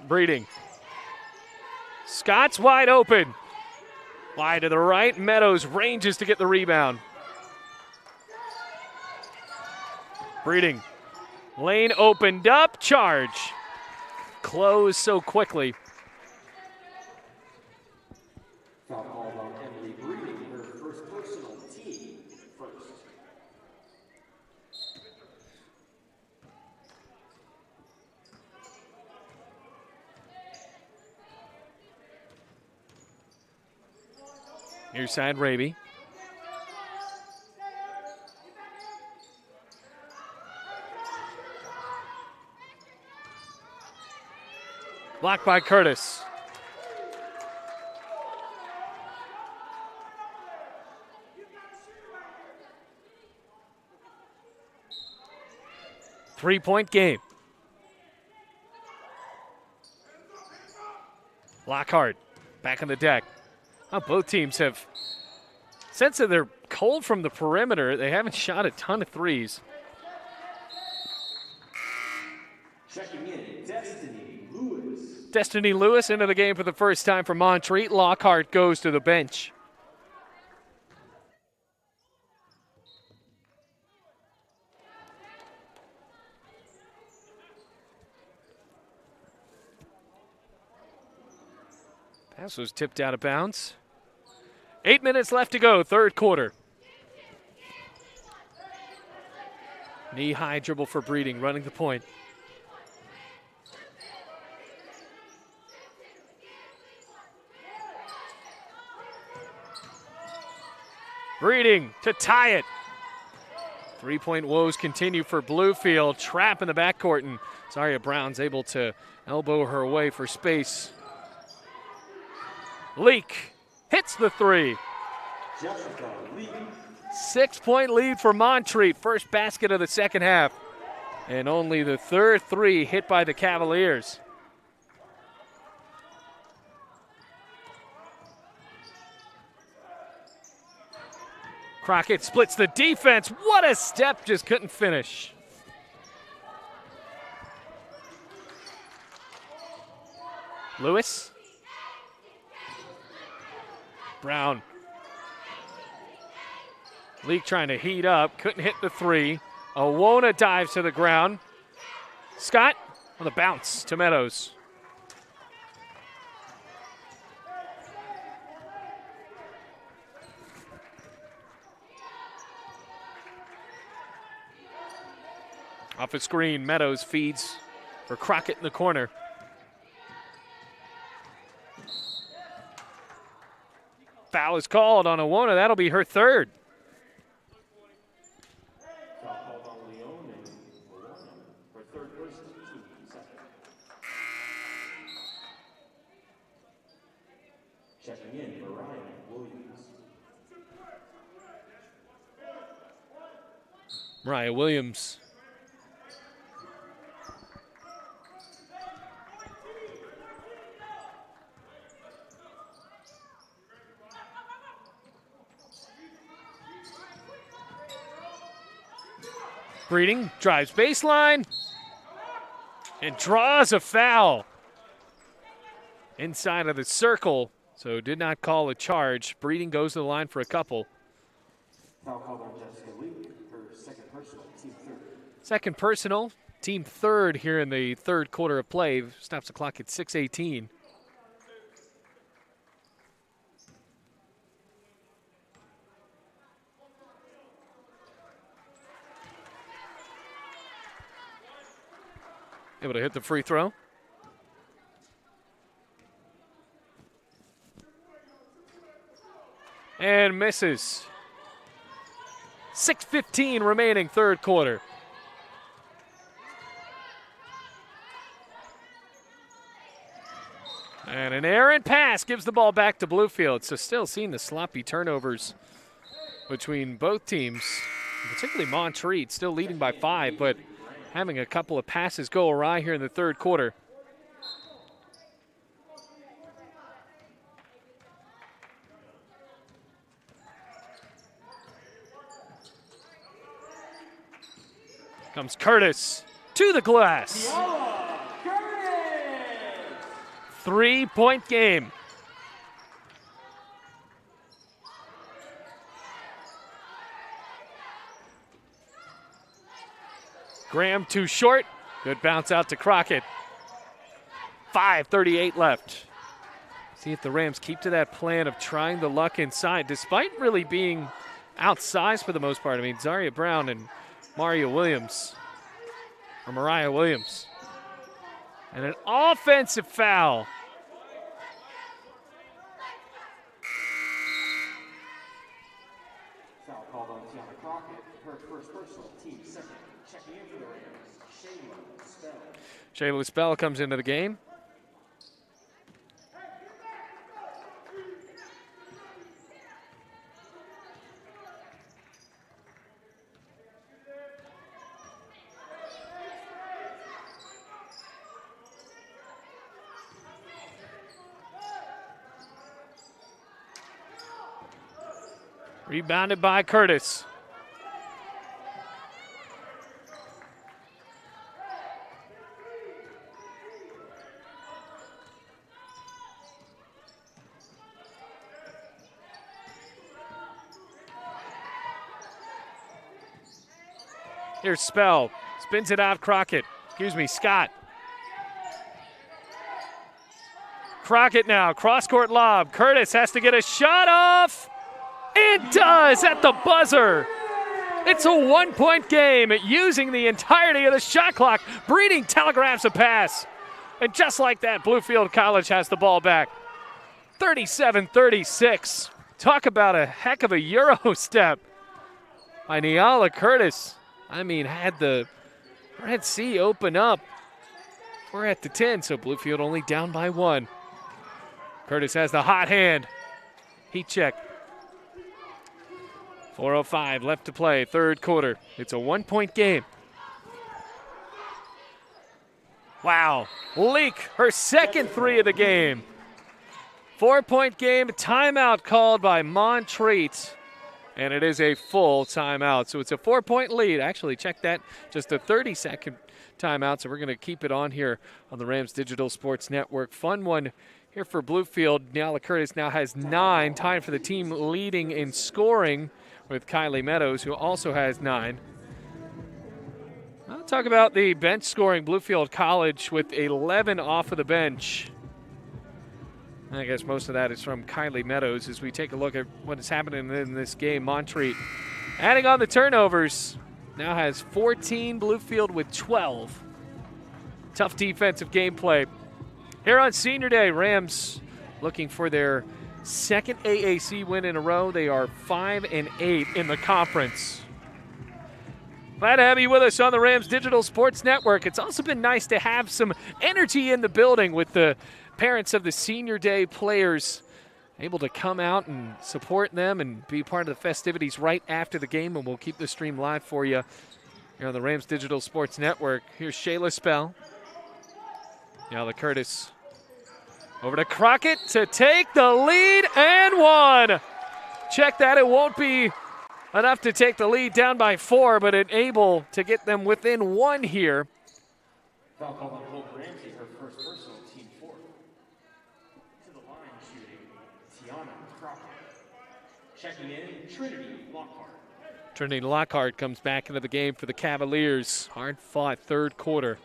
Breeding. Scott's wide open. Wide to the right. Meadows ranges to get the rebound. Breeding. Lane opened up. Charge. Closed so quickly. Foul called on Emily Breeding, her first personal, team first. Near side, Raby. Blocked by Curtis. Three-point game. Lockhart back on the deck. Now both teams have, since they're cold from the perimeter, they haven't shot a ton of threes. Checking in, Destiny Lewis. Destiny Lewis into the game for the first time for Montreat. Lockhart goes to the bench. Pass was tipped out of bounds. 8 minutes left to go, third quarter. Knee-high dribble for Breeding, running the point. Breeding to tie it. Three-point woes continue for Bluefield. Trap in the backcourt, and Zaria Brown's able to elbow her way for space. Leak hits the 3. Jessica Leak. 6-point lead for Montreat. First basket of the second half. And only the third 3 hit by the Cavaliers. Crockett splits the defense. What a step, just couldn't finish. Lewis. Brown. Leak trying to heat up, couldn't hit the three. Owona dives to the ground. Scott on the bounce to Meadows. Off a screen, Meadows feeds for Crockett in the corner. Foul is called on Owona. That'll be her third. Foul called on Leone and Owona for third personal team second. Checking in for Ryan Williams. Mariah Williams. Breeding drives baseline and draws a foul inside of the circle, so did not call a charge. Breeding goes to the line for a couple. Foul called on Jessica Lee for second personal, team third. Second personal, team third here in the third quarter of play. Stops the clock at 6:18. Able to hit the free throw. And misses. 6:15 remaining third quarter. And an errant pass gives the ball back to Bluefield. So still seeing the sloppy turnovers between both teams, particularly Montreat, still leading by 5, but having a couple of passes go awry here in the third quarter. Comes Curtis to the glass. 3-point game. Graham too short. Good bounce out to Crockett. 5:38 left. See if the Rams keep to that plan of trying the luck inside, despite really being outsized for the most part. I mean, Zaria Brown and Mariah Williams. And an offensive foul. Foul called on Tiana Crockett, her first personal, team second. Checking in for the Rams, Shayla Spell. Shayla Spell comes into the game. Rebounded by Curtis. Here's Spell. Spins it out, Scott. Crockett now, cross-court lob. Curtis has to get a shot off. It does at the buzzer. It's a 1-point game using the entirety of the shot clock. Breeding telegraphs a pass. And just like that, Bluefield College has the ball back. 37-36. Talk about a heck of a Euro step by Niala Curtis. I mean, had the Red Sea open up. We're at the 10, so Bluefield only down by 1. Curtis has the hot hand. Heat check. 4:05 left to play, third quarter. It's a 1-point game. Wow. Leak, her second 3 of the game. 4-point game, timeout called by Montreat. And it is a full timeout. So it's a 4-point lead. Actually, check that. Just a 30-second timeout. So we're going to keep it on here on the Rams Digital Sports Network. Fun one Here for Bluefield, Nyala Curtis now has 9, tying for the team leading in scoring with Kylie Meadows, who also has 9. I'll talk about the bench scoring. Bluefield College with 11 off of the bench. I guess most of that is from Kylie Meadows as we take a look at what is happening in this game. Montreat adding on the turnovers. Now has 14, Bluefield with 12. Tough defensive gameplay. Here on Senior Day, Rams looking for their second AAC win in a row. They are 5-8 in the conference. Glad to have you with us on the Rams Digital Sports Network. It's also been nice to have some energy in the building with the parents of the Senior Day players able to come out and support them and be part of the festivities right after the game, and we'll keep the stream live for you here on the Rams Digital Sports Network. Here's Shayla Spell. Nyala Curtis over to Crockett to take the lead and 1. Check that. It won't be enough to take the lead down by 4, but able to get them within 1 here. Foul called on Hope Ramsey, her first personal, team 4. To the line shooting, Tiana Crockett. Checking in, Trinity Lockhart. Trinity Lockhart comes back into the game for the Cavaliers. Hard-fought third quarter.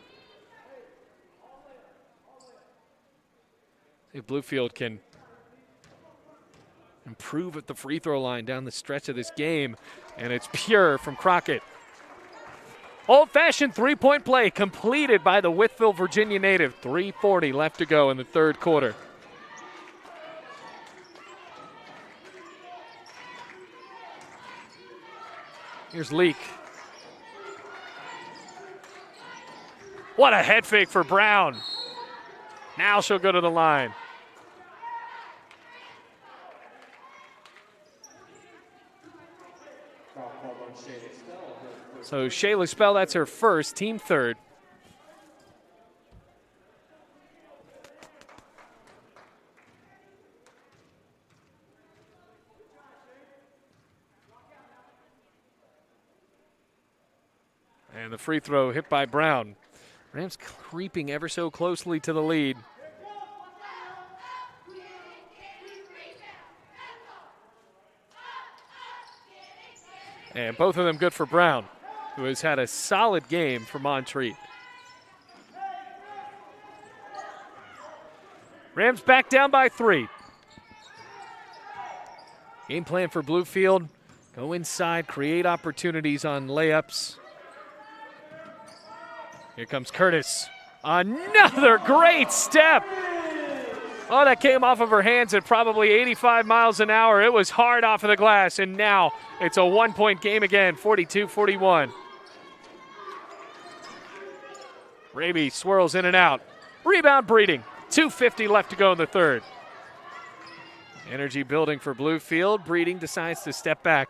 If Bluefield can improve at the free throw line down the stretch of this game, and it's pure from Crockett. Old-fashioned three-point play completed by the Wytheville, Virginia native. 3:40 left to go in the third quarter. Here's Leak. What a head fake for Brown. Now she'll go to the line. So Shayla Spell, that's her first, team third. And the free throw hit by Brown. Rams creeping ever so closely to the lead. And both of them good for Brown, who has had a solid game for Montreat. Rams back down by 3. Game plan for Bluefield. Go inside, create opportunities on layups. Here comes Curtis. Another great step. Oh, that came off of her hands at probably 85 miles an hour. It was hard off of the glass, and now it's a 1-point game again, 42-41. Raby swirls in and out. Rebound Breeding. 2:50 left to go in the third. Energy building for Bluefield. Breeding decides to step back.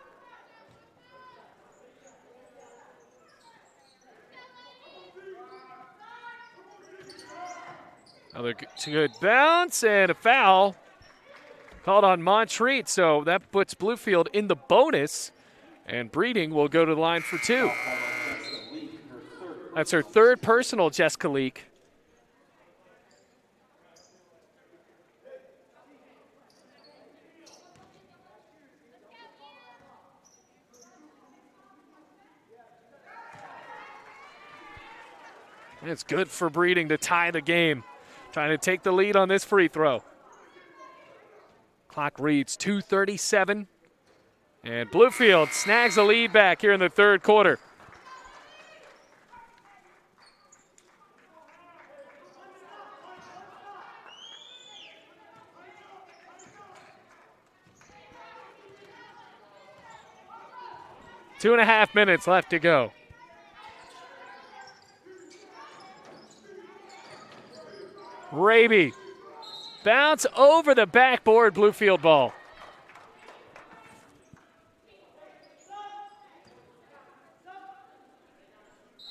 Another good bounce and a foul called on Montreat, so that puts Bluefield in the bonus, and Breeding will go to the line for 2. That's her third personal, Jessica Leak. And it's good for Breeding to tie the game. Trying to take the lead on this free throw. Clock reads 2:37. And Bluefield snags a lead back here in the third quarter. Two and a half minutes left to go. Raby. Bounce over the backboard, Bluefield ball.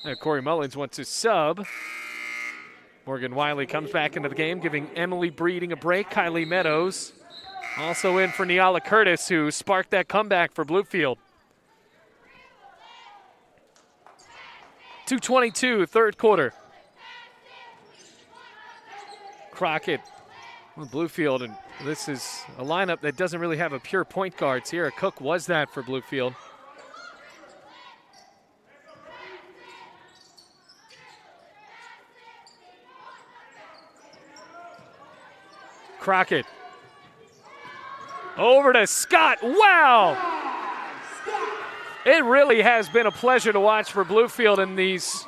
Now Corey Mullins wants to sub. Morgan Wiley comes back into the game, giving Emily Breeding a break. Kylie Meadows also in for Nyala Curtis, who sparked that comeback for Bluefield. 2:22, third quarter. Crockett Bluefield, and this is a lineup that doesn't really have a pure point guard. Sierra Cook was that for Bluefield. Crockett. Over to Scott. Wow! It really has been a pleasure to watch for Bluefield in these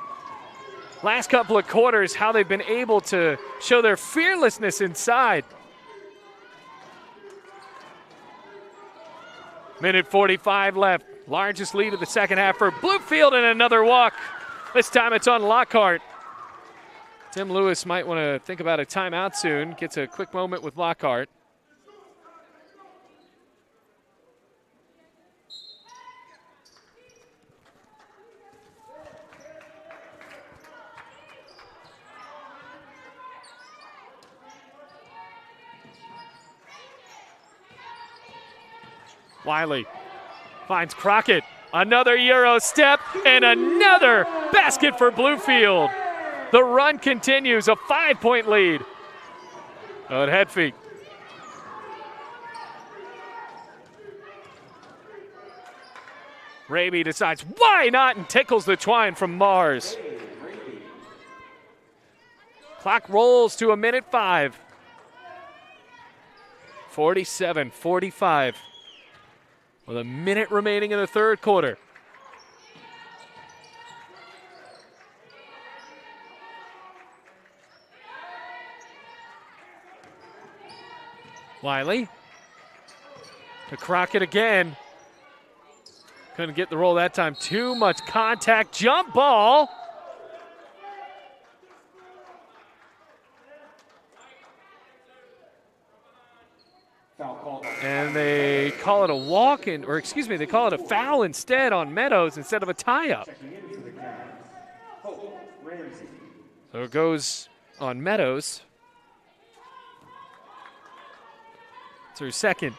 last couple of quarters, how they've been able to show their fearlessness inside. Minute 45 left. Largest lead of the second half for Bluefield, and another walk. This time it's on Lockhart. Tim Lewis might want to think about a timeout soon. Gets a quick moment with Lockhart. Wiley finds Crockett. Another Euro step and another basket for Bluefield. The run continues, a 5-point lead. At head fake. Raby decides why not and tickles the twine from Mars. Clock rolls to a minute 5. 47-45. With a minute remaining in the third quarter. Wiley to Crockett again. Couldn't get the roll that time. Too much contact. Jump ball. And they call it a walk in, or excuse me, they call it a foul instead on Meadows instead of a tie-up. So it goes on Meadows. It's her second.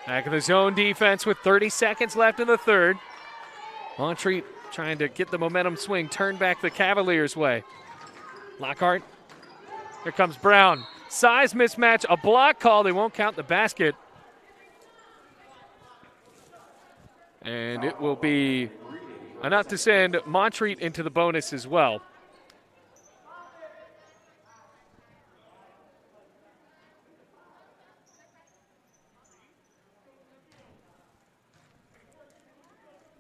Back in the zone defense with 30 seconds left in the third. Montreat trying to get the momentum swing, turn back the Cavaliers' way. Lockhart. Here comes Brown. Size mismatch, a block call. They won't count the basket. And it will be enough to send Montreat into the bonus as well.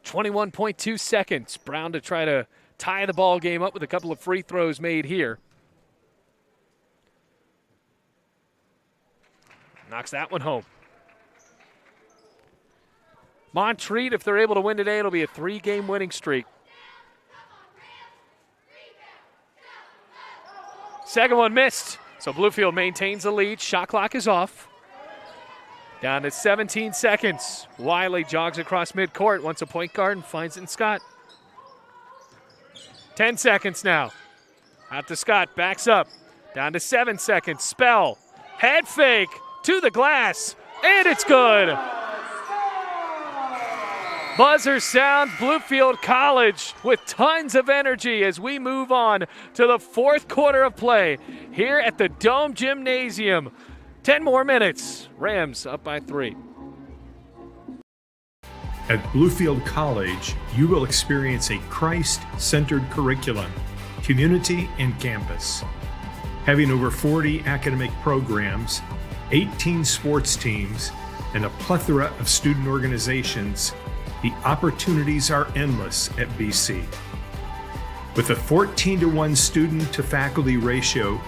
.2 seconds. Brown to try to tie the ball game up with a couple of free throws made here. Knocks that one home. Montreat, if they're able to win today, it'll be a 3-game winning streak. Second one missed, so Bluefield maintains the lead. Shot clock is off. Down to 17 seconds. Wiley jogs across midcourt, wants a point guard and finds it in Scott. 10 seconds now. Out to Scott, backs up. Down to 7 seconds. Spell, head fake to the glass, and it's good. Buzzer sound, Bluefield College with tons of energy as we move on to the fourth quarter of play here at the Dome Gymnasium. 10 more minutes. Rams up by 3. At Bluefield College, you will experience a Christ-centered curriculum, community, and campus. Having over 40 academic programs, 18 sports teams, and a plethora of student organizations, the opportunities are endless at BC. With a 14-to-1 student-to-faculty ratio,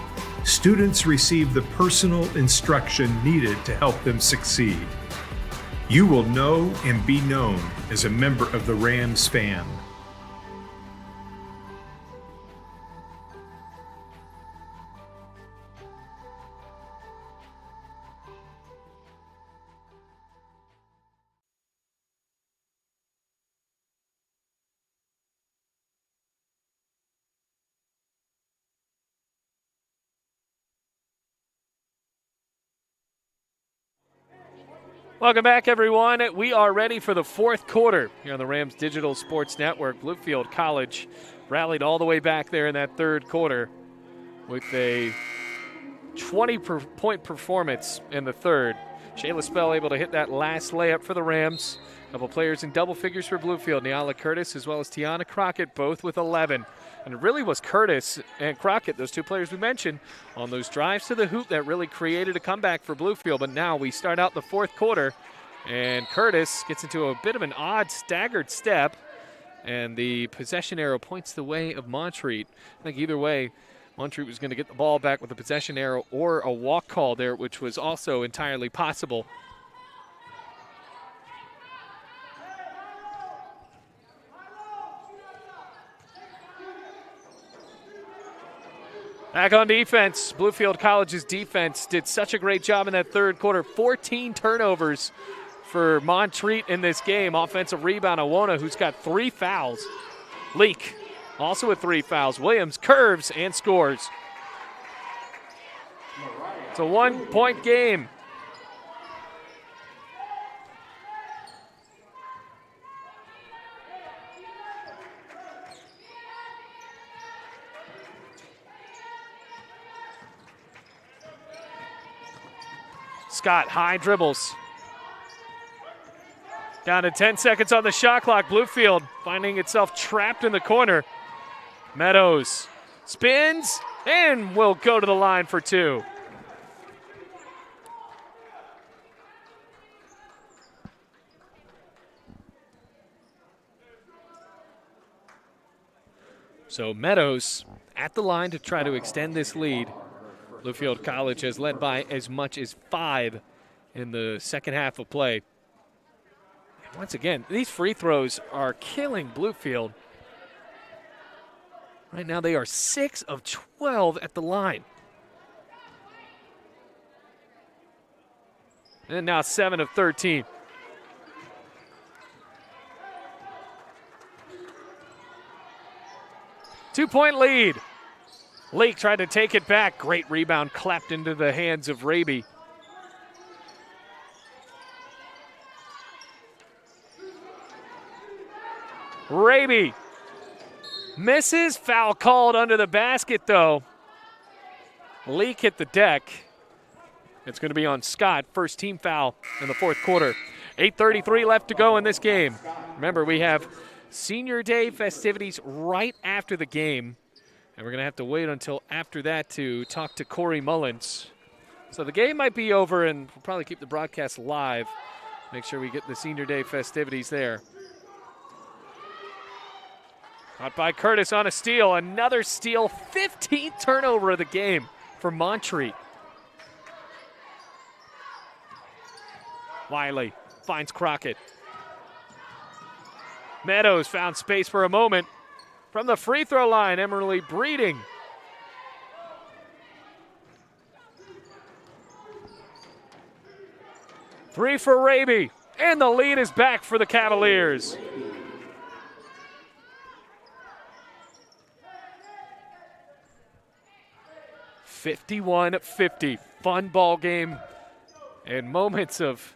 students receive the personal instruction needed to help them succeed. You will know and be known as a member of the Rams fam. Welcome back, everyone. We are ready for the fourth quarter here on the Rams Digital Sports Network. Bluefield College rallied all the way back there in that third quarter with a 20-point performance in the third. Shayla Spell able to hit that last layup for the Rams. A couple players in double figures for Bluefield. Nyala Curtis as well as Tiana Crockett, both with 11. And it really was Curtis and Crockett, those two players we mentioned, on those drives to the hoop that really created a comeback for Bluefield. But now we start out the fourth quarter, and Curtis gets into a bit of an odd staggered step, and the possession arrow points the way of Montreat. I think either way, Montreat was going to get the ball back with a possession arrow or a walk call there, which was also entirely possible. Back on defense, Bluefield College's defense did such a great job in that third quarter. 14 turnovers for Montreat in this game. Offensive rebound, Awona, who's got 3 fouls. Leak, also with 3 fouls. Williams curves and scores. It's a 1-point game. Scott, high dribbles. Down to 10 seconds on the shot clock. Bluefield finding itself trapped in the corner. Meadows spins and will go to the line for 2. So Meadows at the line to try to extend this lead. Bluefield College has led by as much as 5 in the second half of play. And once again, these free throws are killing Bluefield. Right now they are 6 of 12 at the line. And now 7 of 13. Two-point lead. Lake tried to take it back. Great rebound clapped into the hands of Raby. Raby misses. Foul called under the basket, though. Leak hit the deck. It's going to be on Scott. First team foul in the fourth quarter. 8:33 left to go in this game. Remember, we have Senior Day festivities right after the game. And we're going to have to wait until after that to talk to Corey Mullins. So the game might be over, and we'll probably keep the broadcast live. Make sure we get the Senior Day festivities there. Caught by Curtis on a steal. Another steal. 15th turnover of the game for Montreat. Wiley finds Crockett. Meadows found space for a moment. From the free throw line, Emily Breeding. Three for Raby, and the lead is back for the Cavaliers. (51-50). Fun ball game, and moments of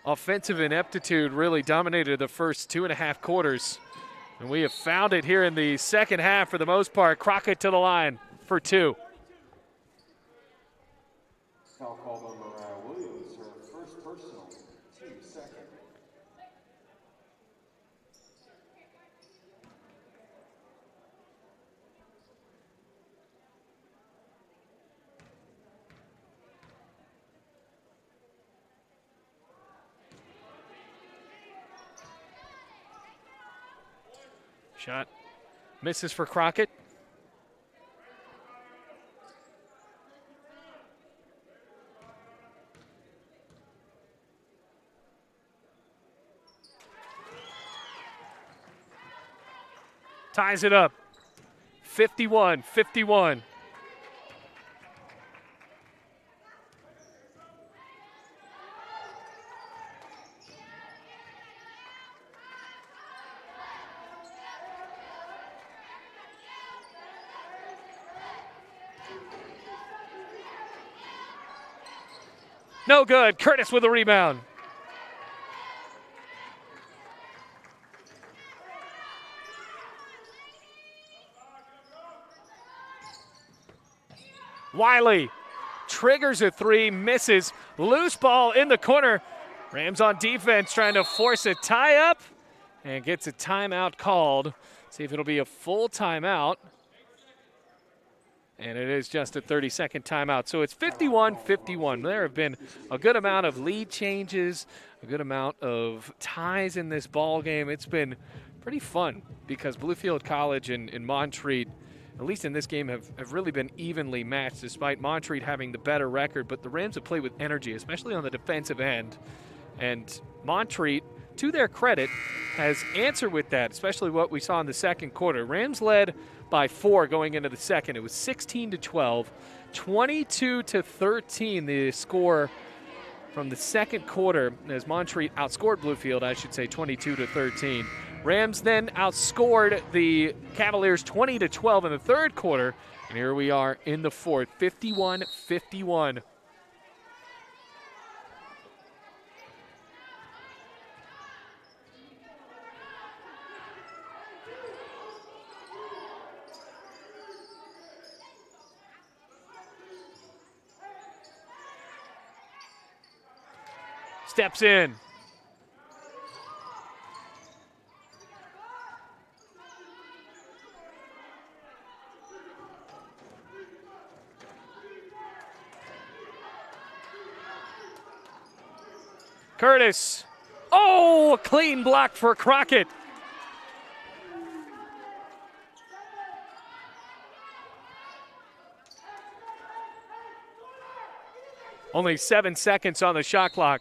offensive ineptitude really dominated the first 2.5 quarters. And we have found it here in the second half for the most part. Crockett to the line for 2. Foul called on Mariah Williams, her first personal, team second. Shot misses for Crockett. Ties it up. 51-51. No good. Curtis with a rebound. Wiley triggers a three, misses. Loose ball in the corner. Rams on defense trying to force a tie-up and gets a timeout called. See if it'll be a full timeout. And it is just a 30-second timeout. So it's 51-51. There have been a good amount of lead changes, a good amount of ties in this ball game. It's been pretty fun because Bluefield College and Montreat, at least in this game, have really been evenly matched despite Montreat having the better record. But the Rams have played with energy, especially on the defensive end. And Montreat, to their credit, has answered with that, especially what we saw in the second quarter. Rams led by 4 going into the second. It was 16-12, 22-13 the score from the second quarter as Montreat outscored Bluefield, I should say, 22-13. Rams then outscored the Cavaliers 20-12 in the third quarter, and here we are in the fourth, 51-51. Steps in. Curtis. Oh, a clean block for Crockett. Only 7 seconds on the shot clock.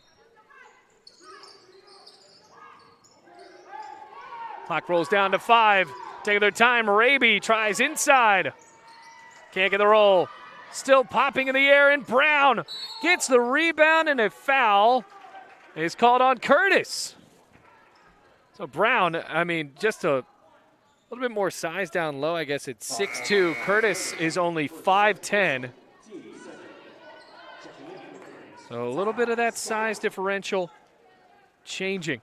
Clock rolls down to 5. Taking their time. Raby tries inside. Can't get the roll. Still popping in the air, and Brown gets the rebound, and a foul is called on Curtis. So Brown, I mean, just a little bit more size down low. I guess it's 6'2". Curtis is only 5'10". So a little bit of that size differential changing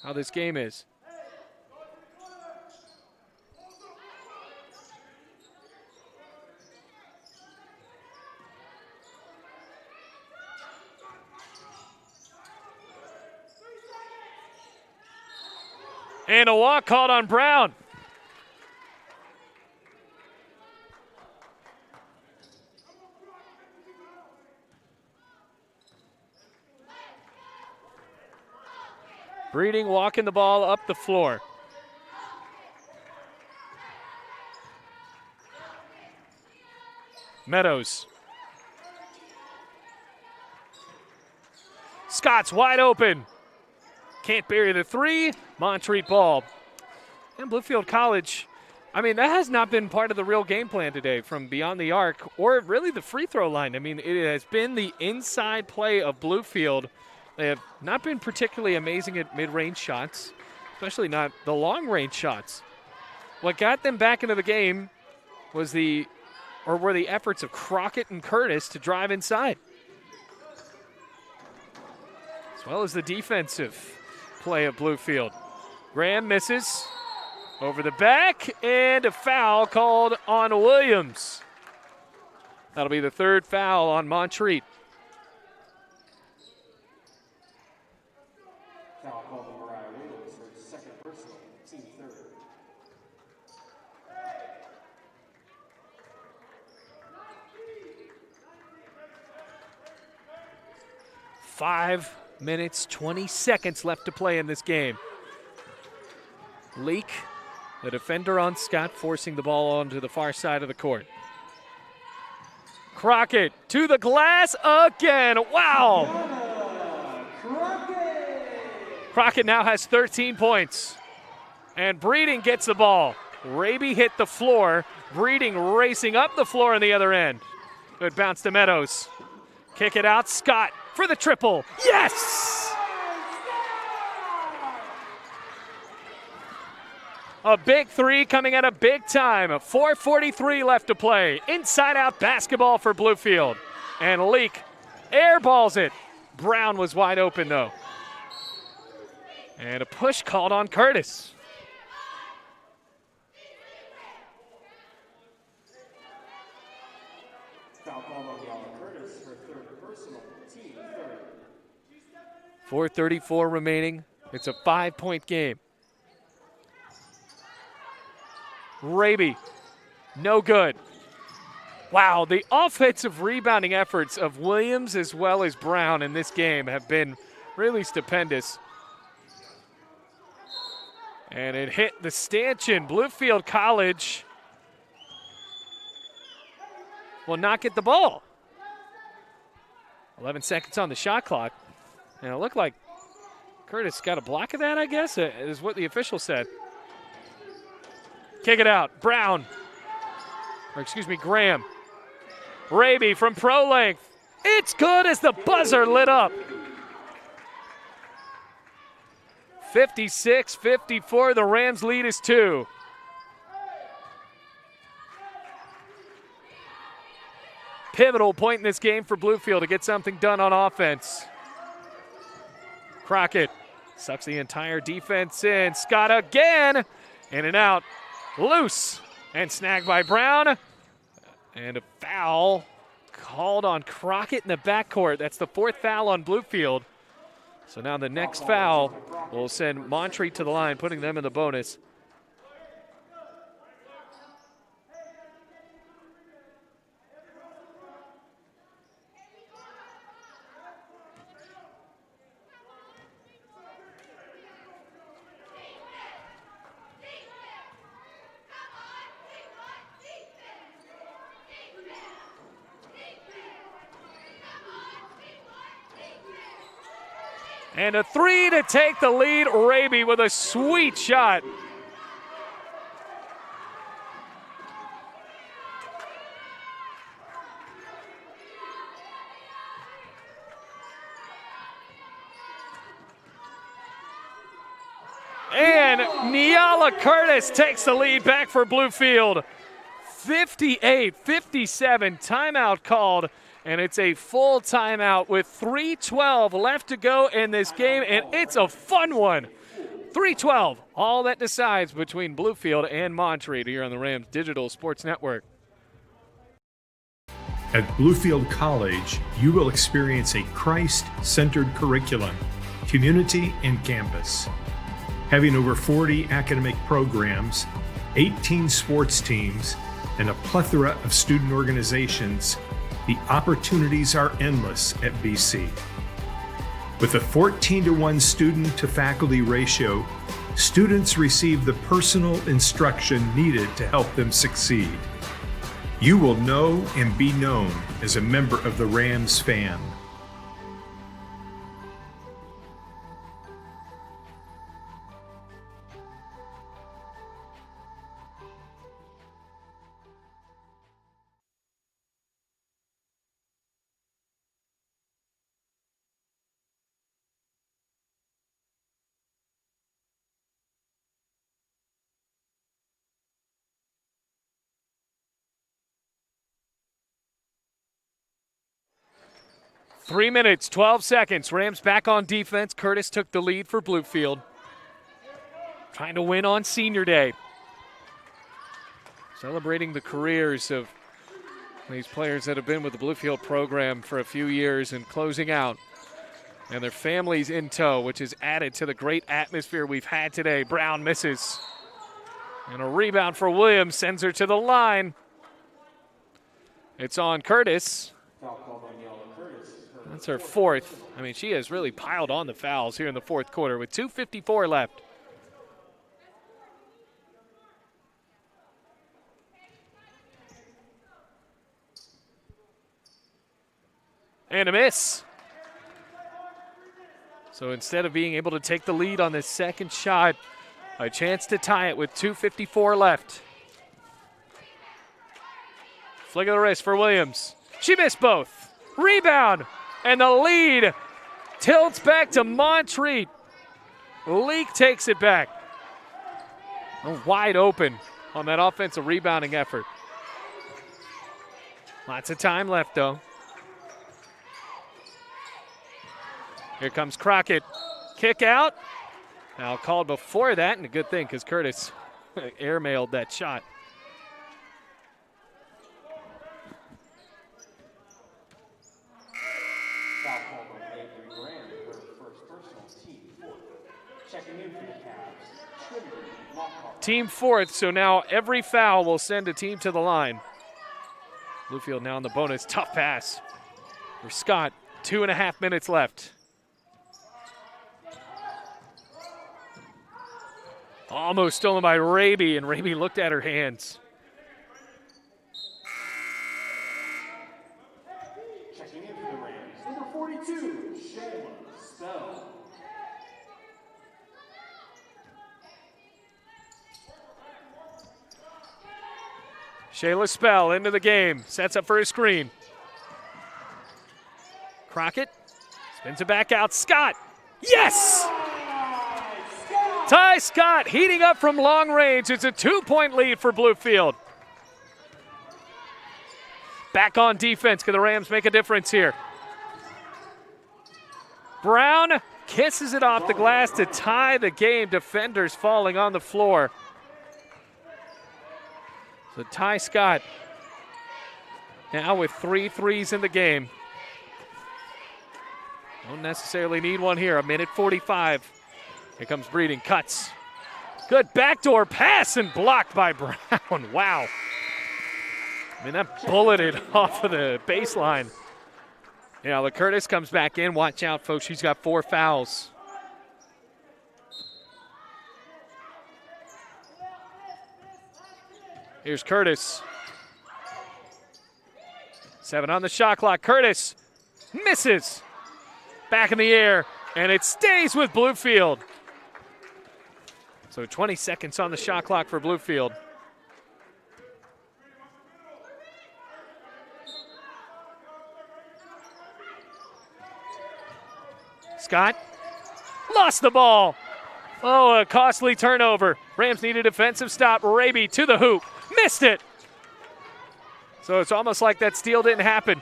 how this game is. And a walk called on Brown. Breeding walking the ball up the floor. Meadows. Scott's wide open. Can't bury the three. Montreat ball. And Bluefield College, I mean, that has not been part of the real game plan today from beyond the arc or really the free throw line. I mean, it has been the inside play of Bluefield. They have not been particularly amazing at mid-range shots, especially not the long-range shots. What got them back into the game were the efforts of Crockett and Curtis to drive inside, as well as the defensive play of Bluefield. Graham misses over the back, and a foul called on Williams. That'll be the third foul on Montreat. Foul called on Mariah Williams for his second personal, team third. 5 minutes, 20 seconds left to play in this game. Leak, the defender on Scott, forcing the ball onto the far side of the court. Crockett to the glass again. Wow. Crockett now has 13 points. And Breeding gets the ball. Raby hit the floor. Breeding racing up the floor on the other end. Good bounce to Meadows. Kick it out. Scott for the triple. Yes! A big three coming at a big time. 4:43 left to play. Inside-out basketball for Bluefield. And Leak airballs it. Brown was wide open, though. And a push called on Curtis. 4:34 remaining. It's a 5-point game. Raby, no good. Wow, the offensive rebounding efforts of Williams as well as Brown in this game have been really stupendous. And it hit the stanchion. Bluefield College will not get the ball. 11 seconds on the shot clock. And it looked like Curtis got a block of that, I guess, is what the official said. Kick it out. Brown. Or excuse me, Graham. Raby from pro length. It's good as the buzzer lit up. 56-54, the Rams lead is 2. Pivotal point in this game for Bluefield to get something done on offense. Crockett sucks the entire defense in. Scott again. In and out. Loose. And snagged by Brown. And a foul called on Crockett in the backcourt. That's the 4th foul on Bluefield. So now the next foul will send Montreat to the line, putting them in the bonus. And a 3 to take the lead. Raby with a sweet shot. And Niala Curtis takes the lead back for Bluefield. 58-57, timeout called. And it's a full timeout with 3:12 left to go in this game, and it's a fun one. 3:12, all that decides between Bluefield and Montreat here on the Rams Digital Sports Network. At Bluefield College, you will experience a Christ-centered curriculum, community, and campus. Having over 40 academic programs, 18 sports teams, and a plethora of student organizations, the opportunities are endless at BC. With a 14-to-1 student-to-faculty ratio, students receive the personal instruction needed to help them succeed. You will know and be known as a member of the Rams fan. Three minutes, 12 seconds. Rams back on defense. Curtis took the lead for Bluefield. Trying to win on Senior Day. Celebrating the careers of these players that have been with the Bluefield program for a few years and closing out. And their families in tow, which is added to the great atmosphere we've had today. Brown misses. And a rebound for Williams sends her to the line. It's on Curtis. That's her 4th. I mean, she has really piled on the fouls here in the 4th quarter with 2:54 left. And a miss. So instead of being able to take the lead on this second shot, a chance to tie it with 2:54 left. Flick of the wrist for Williams. She missed both. Rebound. And the lead tilts back to Montreat. Leak takes it back. Wide open on that offensive rebounding effort. Lots of time left, though. Here comes Crockett. Kick out. Now called before that, and a good thing because Curtis airmailed that shot. Checking in for the Cavs, Trinity Lockhart. Team fourth, so now every foul will send a team to the line. Bluefield now on the bonus. Tough pass for Scott. 2.5 minutes left. Almost stolen by Raby, and Raby looked at her hands. Checking in for the Rams, number 42, Shayla Spell. Shayla Spell into the game. Sets up for a screen. Crockett spins it back out. Scott. Yes! Ty Scott heating up from long range. It's a 2-point lead for Bluefield. Back on defense. Can the Rams make a difference here? Brown kisses it off the glass to tie the game. Defenders falling on the floor. So Ty Scott now with 3 threes in the game. Don't necessarily need one here. 1:45. Here comes Breeding, cuts. Good backdoor pass and blocked by Brown. Wow. I mean, that bulleted off of the baseline. Yeah, Curtis comes back in. Watch out, folks. She's got 4 fouls. Here's Curtis. 7 on the shot clock. Curtis misses. Back in the air, and it stays with Bluefield. So 20 seconds on the shot clock for Bluefield. Scott lost the ball. Oh, a costly turnover. Rams need a defensive stop. Raby to the hoop. Missed it. So it's almost like that steal didn't happen.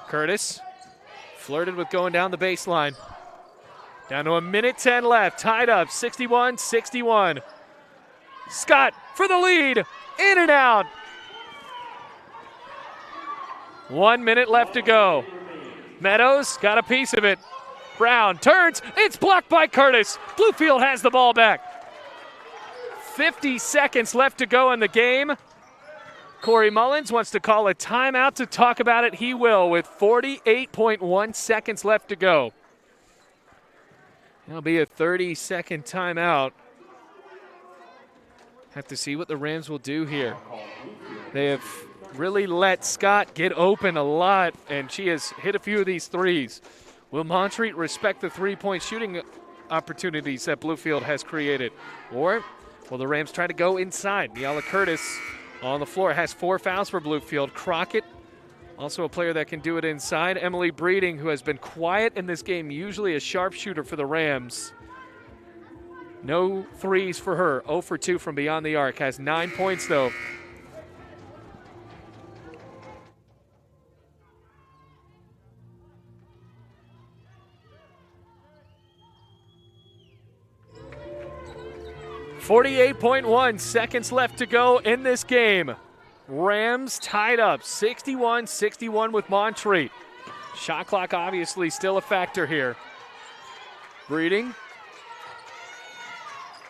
Curtis flirted with going down the baseline. Down to 1:10 left. Tied up, 61-61. Scott for the lead. In and out. 1 minute left to go. Meadows got a piece of it. Brown turns. It's blocked by Curtis. Bluefield has the ball back. 50 seconds left to go in the game. Corey Mullins wants to call a timeout to talk about it. He will with 48.1 seconds left to go. That'll be a 30-second timeout. Have to see what the Rams will do here. They have really let Scott get open a lot, and she has hit a few of these threes. Will Montreat respect the three-point shooting opportunities that Bluefield has created? Or will the Rams try to go inside? Niala Curtis on the floor has 4 fouls for Bluefield. Crockett, also a player that can do it inside. Emily Breeding, who has been quiet in this game, usually a sharpshooter for the Rams. No threes for her. 0 for 2 from beyond the arc. Has 9 points, though. .1 seconds left to go in this game. Rams tied up 61-61 with Montreat. Shot clock obviously still a factor here. Breeding.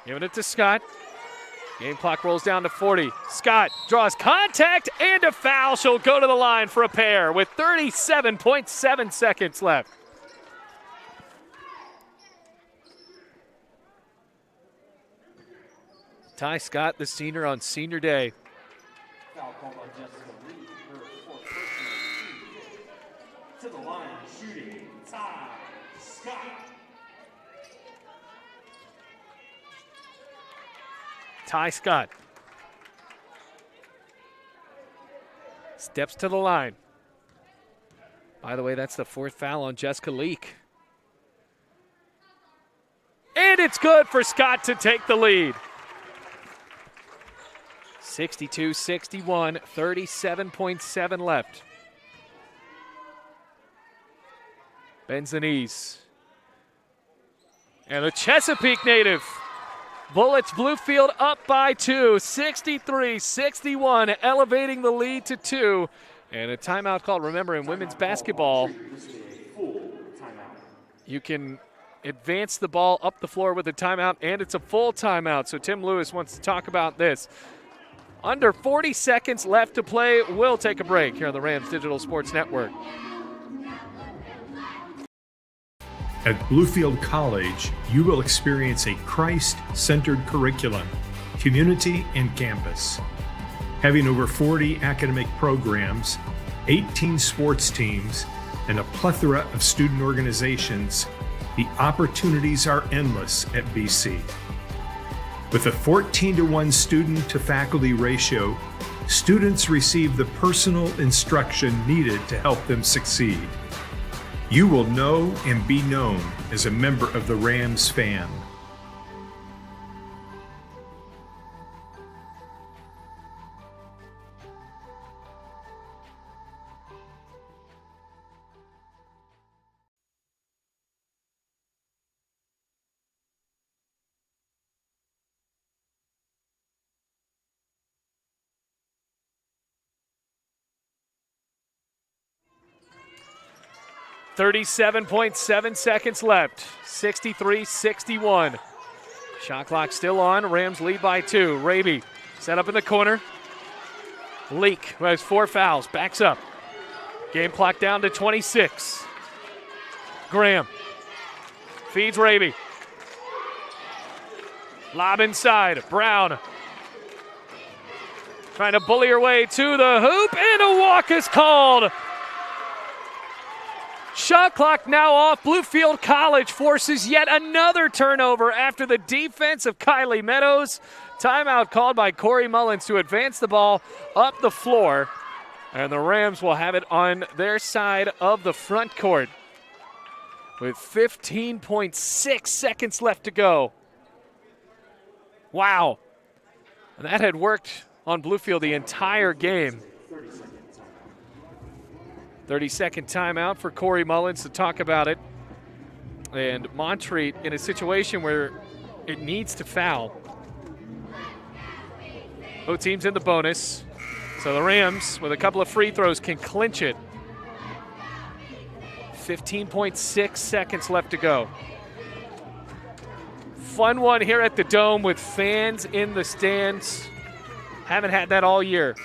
Giving it to Scott. Game clock rolls down to 40. Scott draws contact and a foul. She'll go to the line for a pair with 37.7 seconds left. Ty Scott, the senior on senior day. Foul called on Jessica Lee, her 4th personal team. To the line, shooting, Ty Scott. Ty Scott steps to the line. By the way, that's the 4th foul on Jessica Leak. And it's good for Scott to take the lead. 62-61, 37.7 left. Bends the knees. And the Chesapeake native bullets Bluefield up by 2, 63-61, elevating the lead to 2. And a timeout called. Remember, in women's basketball, This is a full timeout. you can advance the ball up the floor with a timeout, and it's a full timeout. So Tim Lewis wants to talk about this. Under 40 seconds left to play. We'll take a break here on the Rams Digital Sports Network. At Bluefield College, you will experience a Christ-centered curriculum, community, and campus. Having over 40 academic programs, 18 sports teams, and a plethora of student organizations, the opportunities are endless at BC. With a 14-to-1 student-to-faculty ratio, students receive the personal instruction needed to help them succeed. You will know and be known as a member of the Rams fan. .7 seconds left. 63-61. Shot clock still on. Rams lead by 2. Raby set up in the corner. Leak, who has 4 fouls, backs up. Game clock down to 26. Graham feeds Raby. Lob inside. Brown trying to bully her way to the hoop, and a walk is called. Shot clock now off. Bluefield College forces yet another turnover after the defense of Kylie Meadows. Timeout called by Corey Mullins to advance the ball up the floor. And the Rams will have it on their side of the front court with 15.6 seconds left to go. Wow. And that had worked on Bluefield the entire game. 30-second timeout for Corey Mullins to talk about it. And Montreat in a situation where it needs to foul. Both teams in the bonus. So the Rams, with a couple of free throws, can clinch it. 15.6 seconds left to go. Fun one here at the Dome with fans in the stands. Haven't had that all year.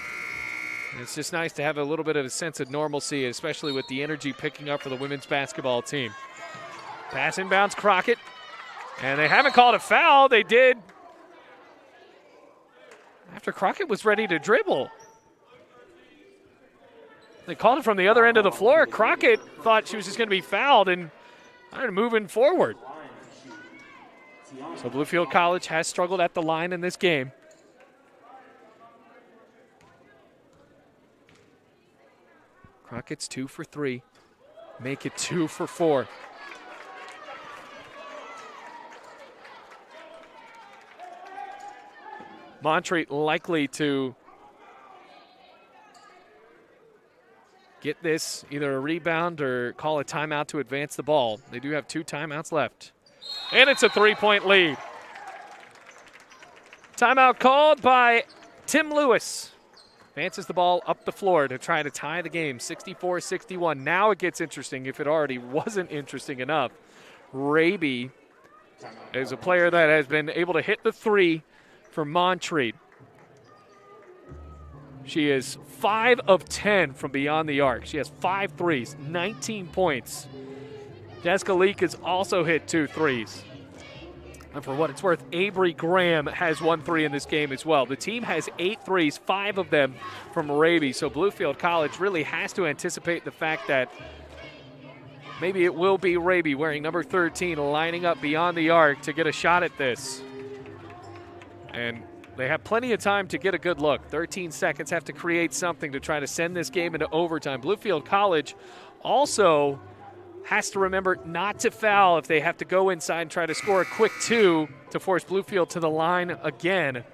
It's just nice to have a little bit of a sense of normalcy, especially with the energy picking up for the women's basketball team. Pass inbounds Crockett. And they haven't called a foul. They did after Crockett was ready to dribble. They called it from the other end of the floor. Crockett thought she was just going to be fouled and started moving forward. So Bluefield College has struggled at the line in this game. Crockett's 2 for 3. Make it 2 for 4. Montreat likely to get this, either a rebound or call a timeout to advance the ball. They do have 2 timeouts left. And it's a 3-point lead. Timeout called by Tim Lewis. Advances the ball up the floor to try to tie the game, 64-61. Now it gets interesting if it already wasn't interesting enough. Raby is a player that has been able to hit the 3 for Montreat. She is 5 of 10 from beyond the arc. She has 5 threes, 19 points. Jessica Leak has also hit 2 threes. And for what it's worth, Avery Graham has 1 3 in this game as well. The team has 8 threes, 5 of them from Raby. So Bluefield College really has to anticipate the fact that maybe it will be Raby wearing number 13 lining up beyond the arc to get a shot at this. And they have plenty of time to get a good look. 13 seconds, have to create something to try to send this game into overtime. Bluefield College also has to remember not to foul if they have to go inside and try to score a quick 2 to force Bluefield to the line again.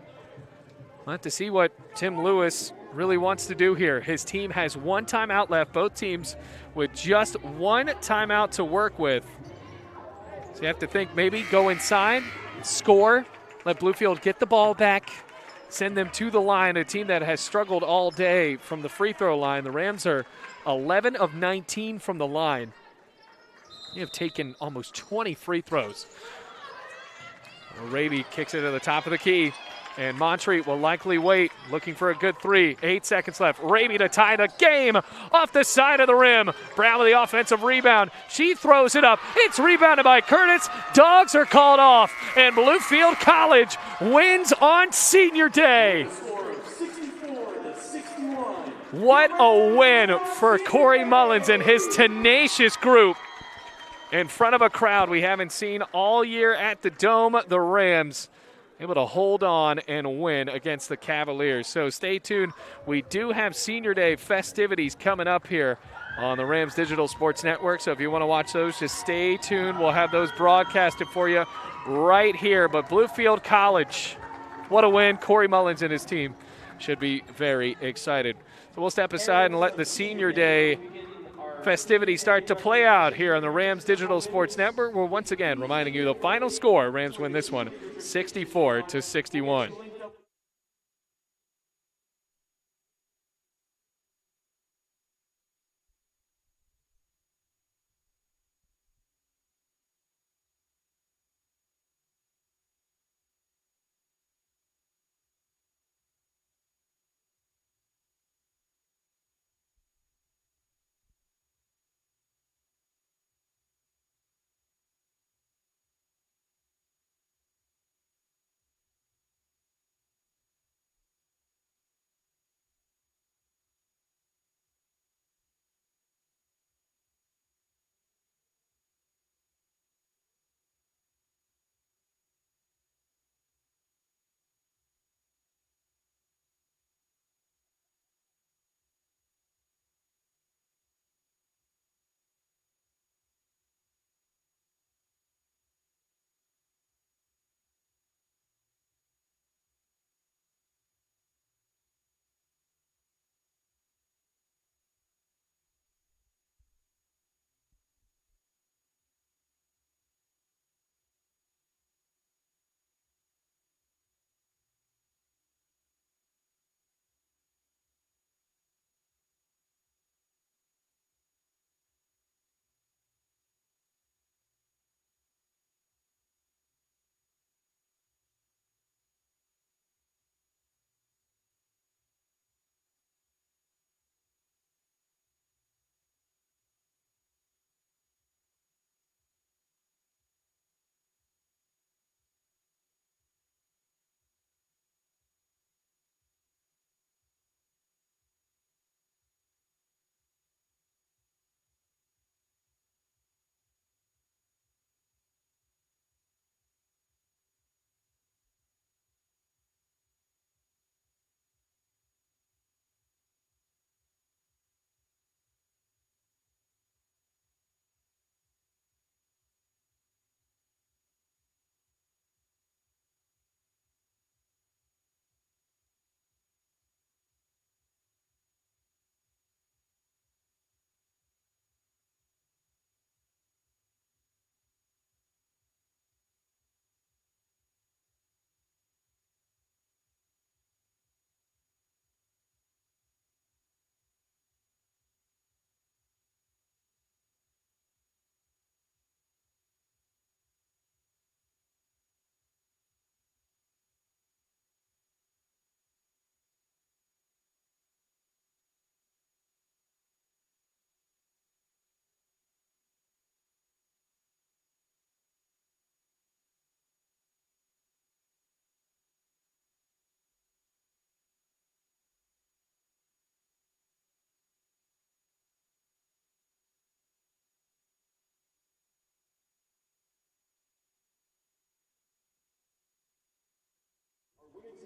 We'll have to see what Tim Lewis really wants to do here. His team has 1 timeout left, both teams with just 1 timeout to work with. So you have to think maybe go inside, score, let Bluefield get the ball back, send them to the line, a team that has struggled all day from the free throw line. The Rams are 11 of 19 from the line. You have taken almost 20 free throws. Raby kicks it to the top of the key, and Montreat will likely wait, looking for a good three. 8 seconds left. Raby to tie the game off the side of the rim. Brown with the offensive rebound. She throws it up. It's rebounded by Curtis. Dogs are called off, and Bluefield College wins on Senior Day. What a win for Corey Mullins and his tenacious group. In front of a crowd we haven't seen all year at the Dome, the Rams able to hold on and win against the Cavaliers. So stay tuned. We do have Senior Day festivities coming up here on the Rams Digital Sports Network. So if you want to watch those, just stay tuned. We'll have those broadcasted for you right here. But Bluefield College, what a win. Corey Mullins and his team should be very excited. So we'll step aside and let the Senior Day festivities start to play out here on the Rams Digital Sports Network. We're once again reminding you the final score. Rams win this one 64-61.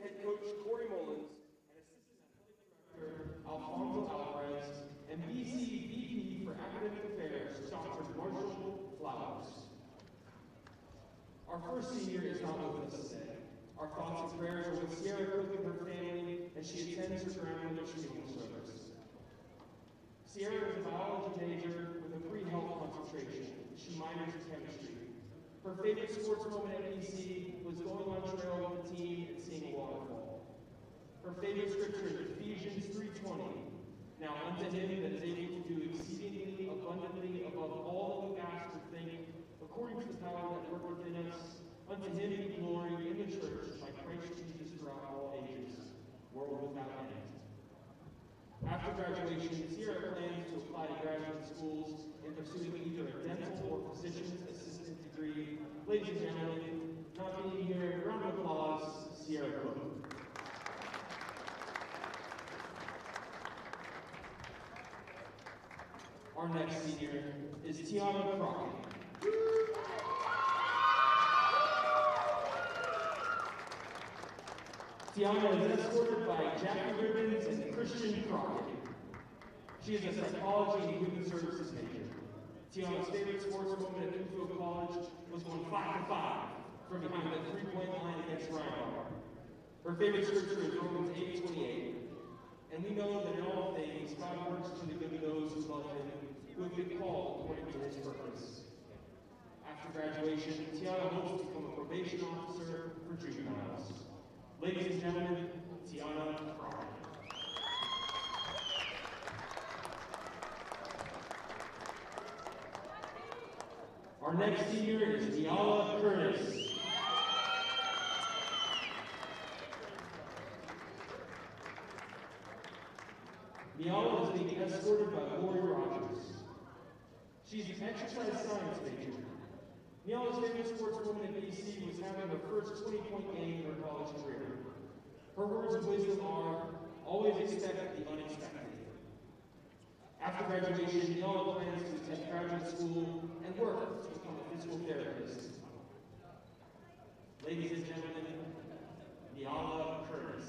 Head coach Corey Mullins and assistant athletic director Alfonso Alvarez and BC VP for Academic Affairs Dr. Marshall Flowers. Our first senior is not with us today. Our thoughts and prayers are with Sierra Cook and her family as she attends her grandmother's funeral service. Sierra is a biology major with a pre-health concentration. She minors in chemistry. Her favorite sports moment at BC was going on trail with the team and seeing a waterfall. Her favorite scripture is Ephesians 3:20. Now unto him that is able to do exceedingly abundantly above all that we ask or think Unto him be glory in the church by Christ Jesus throughout all ages, world without end. After graduation, Sierra plans to apply to graduate schools in pursuing either a dental or physician's assistant degree. Ladies and gentlemen, not being here, round of applause, Sierra Cook. Our next senior is Tiana Crockett. Tiana is escorted by Jackie Ribbons and Christian Crockett. She is a psychology and human services major. Tiana's favorite sports moment at Newfield College was going 5-5 from behind the three-point line against Rhinelander. Her favorite scripture is Romans 8:28. And we know that in all things, God works for the good of those who love him, who have been called according to his purpose. After graduation, Tiana hopes to become a probation officer for juveniles. Ladies and gentlemen, Tiana Crockett. Our next senior is Niala Curtis. Niala is being escorted by Lori Rogers. She's an exercise science major. Niala's favorite sportswoman at BC was having her first 20-point game in her college career. Her words of wisdom are, always expect the unexpected. After graduation, Niala plans to attend graduate school and work to become a physical therapist. Ladies and gentlemen, Niala Curtis.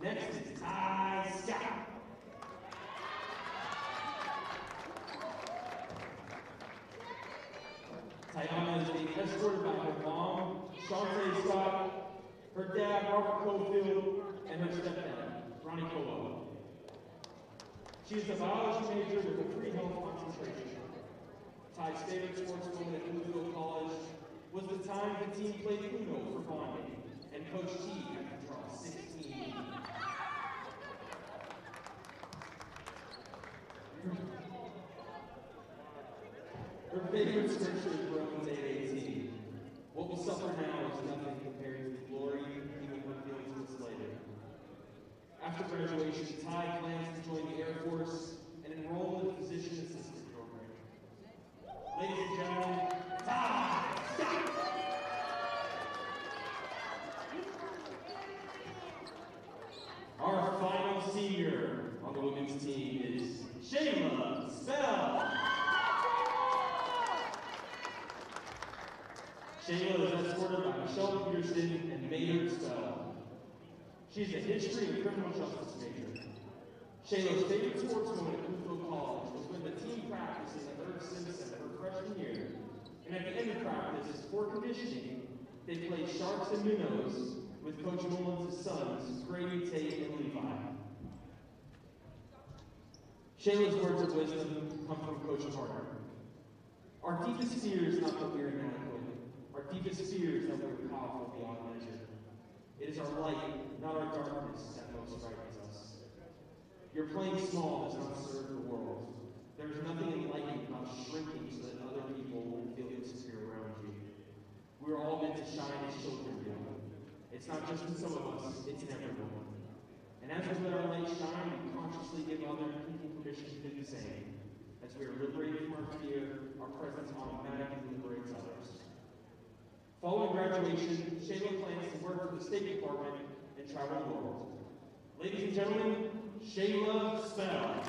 Next is Ty Scott. Tiana is being escorted by her mom, Shante Scott, her dad, Robert Cofield, and her stepdad, Ronnie Colo. She is a biology major with a pre-health concentration. Ty's favorite sports moment at Newfield College was the time the team played Uno for bonding, and Coach T had to draw 16. Her favorite scripture is Romans 8:18. What we suffer now is nothing compared to the glory even her feelings was later. After graduation, Ty plans to join the Air Force and enroll in the physician assistant program. Ladies and gentlemen, Ty Scott! Our final senior on the women's team is Shayla Spell. Shayla is escorted by Michelle Peterson and Maynard Spell. She's a history and criminal justice major. Shayla's favorite sports moment at Newfield College was when the team practiced at Herb Simpson her freshman year, and at the end of practice, for conditioning, they played sharks and minnows with Coach Mullins' sons, Grady, Tate, and Levi. Shayla's words of wisdom come from Coach Carter. Our deepest fear is not that we are inadequate. Our deepest fear is that we are powerful beyond measure. It is our light, not our darkness, that most frightens us. Your playing small does not serve the world. There is nothing enlightening about shrinking so that other people will feel insecure around you. We are all meant to shine as children do. It's not just in some of us, it's in everyone. And as we let our light shine, we consciously give other people permission to do the same. As we are liberated from our fear, our presence automatically liberates others. Following graduation, Shayla plans to work for the State Department and travel the world. Ladies and gentlemen, Shayla Spell.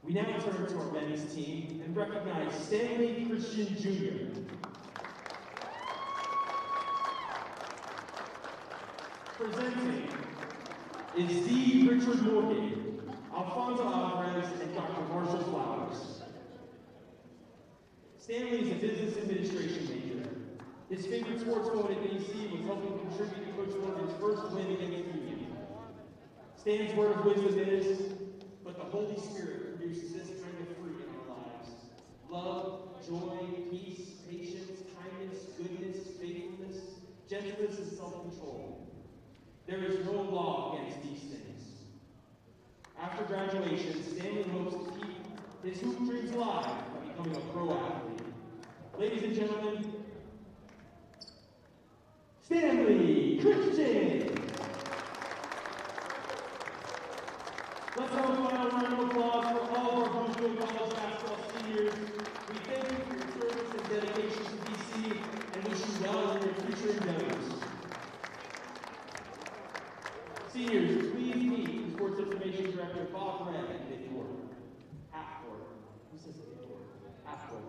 We now turn to our men's team and recognize Stanley Christian Jr. Presenting is D. Richard Morgan, Alfonso Alvarez, and Dr. Marshall Flowers. Stanley is a business administration major. His favorite sports moment at BC was helping contribute to Coach Morgan's first win against Union. Stan's word of wisdom is, but the Holy Spirit produces this kind of fruit in our lives. Love, joy, peace, patience, kindness, goodness, faithfulness, gentleness, and self-control. There is no law against these things. After graduation, Stanley hopes to keep his hoop dreams alive by becoming a pro athlete. Ladies and gentlemen, Stanley Christian! Let's have a final round of applause for all of our Montreat College basketball seniors. We thank you for your service and dedication to BC and wish you well in your future endeavors. Seniors, please meet the Sports Information Director, Bob Red, at midcourt. Half court. Who says midcourt? Half court.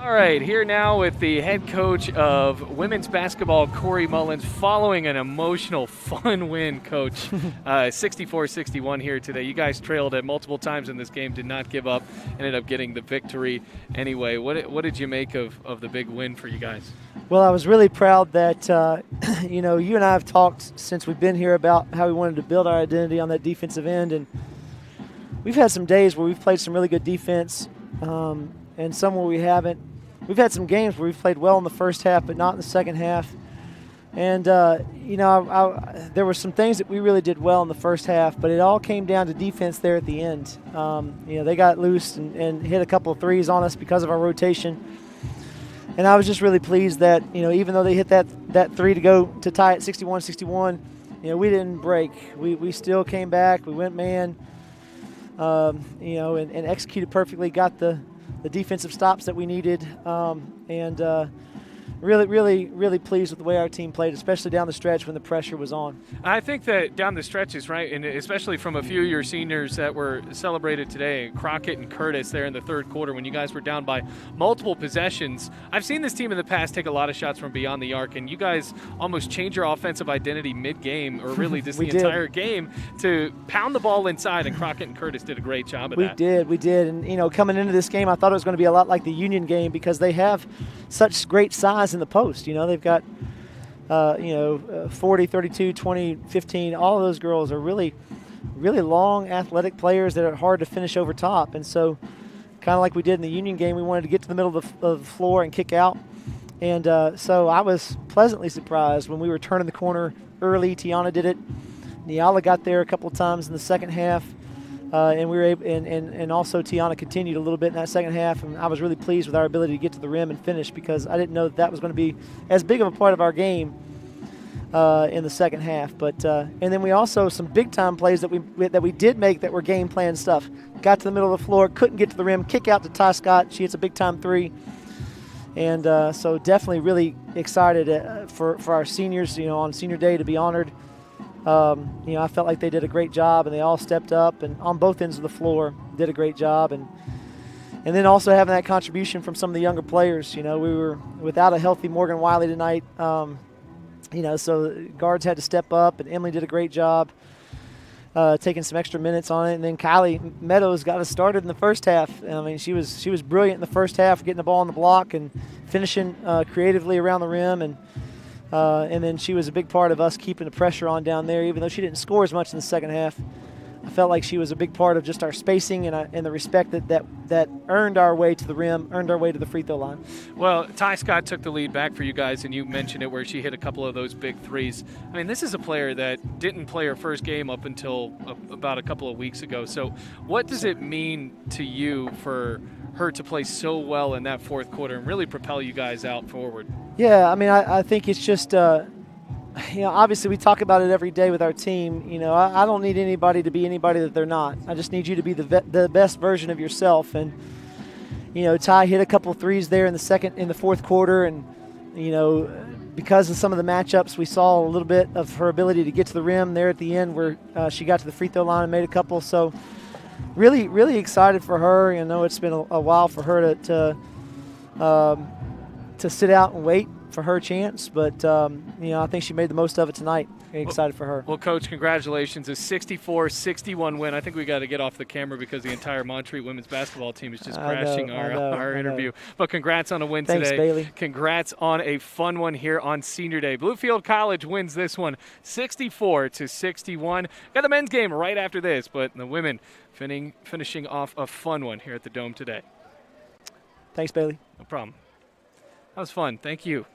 All right, here now with the head coach of women's basketball, Corey Mullins, following an emotional, fun win, Coach. 64-61 here today. You guys trailed at multiple times in this game, did not give up, ended up getting the victory anyway. What did you make of the big win for you guys? Well, I was really proud that, you and I have talked since we've been here about how we wanted to build our identity on that defensive end, and we've had some days where we've played some really good defense and some where we haven't. We've had some games where we've played well in the first half, but not in the second half. And, there were some things that we really did well in the first half, but it all came down to defense there at the end. They got loose and hit a couple of threes on us because of our rotation. And I was just really pleased that, even though they hit that three to tie it 61-61, we didn't break. We still came back. We went man, and executed perfectly, got the defensive stops that we needed, and really, really, really pleased with the way our team played, especially down the stretch when the pressure was on. I think that down the stretches, right, and especially from a few of your seniors that were celebrated today, Crockett and Curtis there in the third quarter when you guys were down by multiple possessions. I've seen this team in the past take a lot of shots from beyond the arc, and you guys almost change your offensive identity mid-game, or really just the entire game, to pound the ball inside, and Crockett and Curtis did a great job of that. We did, and coming into this game, I thought it was going to be a lot like the Union game because they have such great size in the post. They've got 40, 32, 20, 15. All of those girls are really, really long, athletic players that are hard to finish over top. And so kind of like we did in the Union game, we wanted to get to the middle of the floor and kick out. And so I was pleasantly surprised when we were turning the corner early. Tiana did it. Niala got there a couple of times in the second half. and we were able, and also Tiana continued a little bit in that second half, and I was really pleased with our ability to get to the rim and finish because I didn't know that was going to be as big of a part of our game in the second half. But and then we also some big time plays that we did make that were game plan stuff. Got to the middle of the floor, couldn't get to the rim, kick out to Ty Scott. She hits a big time three, and so definitely really excited for our seniors, on senior day to be honored. I felt like they did a great job, and they all stepped up and on both ends of the floor did a great job, and then also having that contribution from some of the younger players. We were without a healthy Morgan Wiley tonight, so guards had to step up, and Emily did a great job taking some extra minutes on it, and then Kylie Meadows got us started in the first half. I mean, she was brilliant in the first half, getting the ball on the block and finishing creatively around the rim, and then she was a big part of us keeping the pressure on down there, even though she didn't score as much in the second half. I felt like she was a big part of just our spacing and the respect that earned our way to the rim, earned our way to the free throw line. Well, Ty Scott took the lead back for you guys, and you mentioned it where she hit a couple of those big threes. I mean, this is a player that didn't play her first game up until about a couple of weeks ago. So what does it mean to you for her to play so well in that fourth quarter and really propel you guys out forward? Yeah, I mean, I think it's just obviously we talk about it every day with our team. I don't need anybody to be anybody that they're not. I just need you to be the best version of yourself. And Ty hit a couple threes there in the fourth quarter, and because of some of the matchups, we saw a little bit of her ability to get to the rim there at the end where she got to the free throw line and made a couple. So really, really excited for her. It's been a while for her to sit out and wait for her chance, but I think she made the most of it tonight. Excited for her. Well, Coach, congratulations. A 64-61 win. I think we got to get off the camera because the entire Montreat women's basketball team is just crashing our interview. But congrats on a win Thanks, today. Bailey. Congrats on a fun one here on Senior Day. Bluefield College wins this one 64-61. Got the men's game right after this, but the women finishing off a fun one here at the Dome today. Thanks, Bailey. No problem. That was fun. Thank you.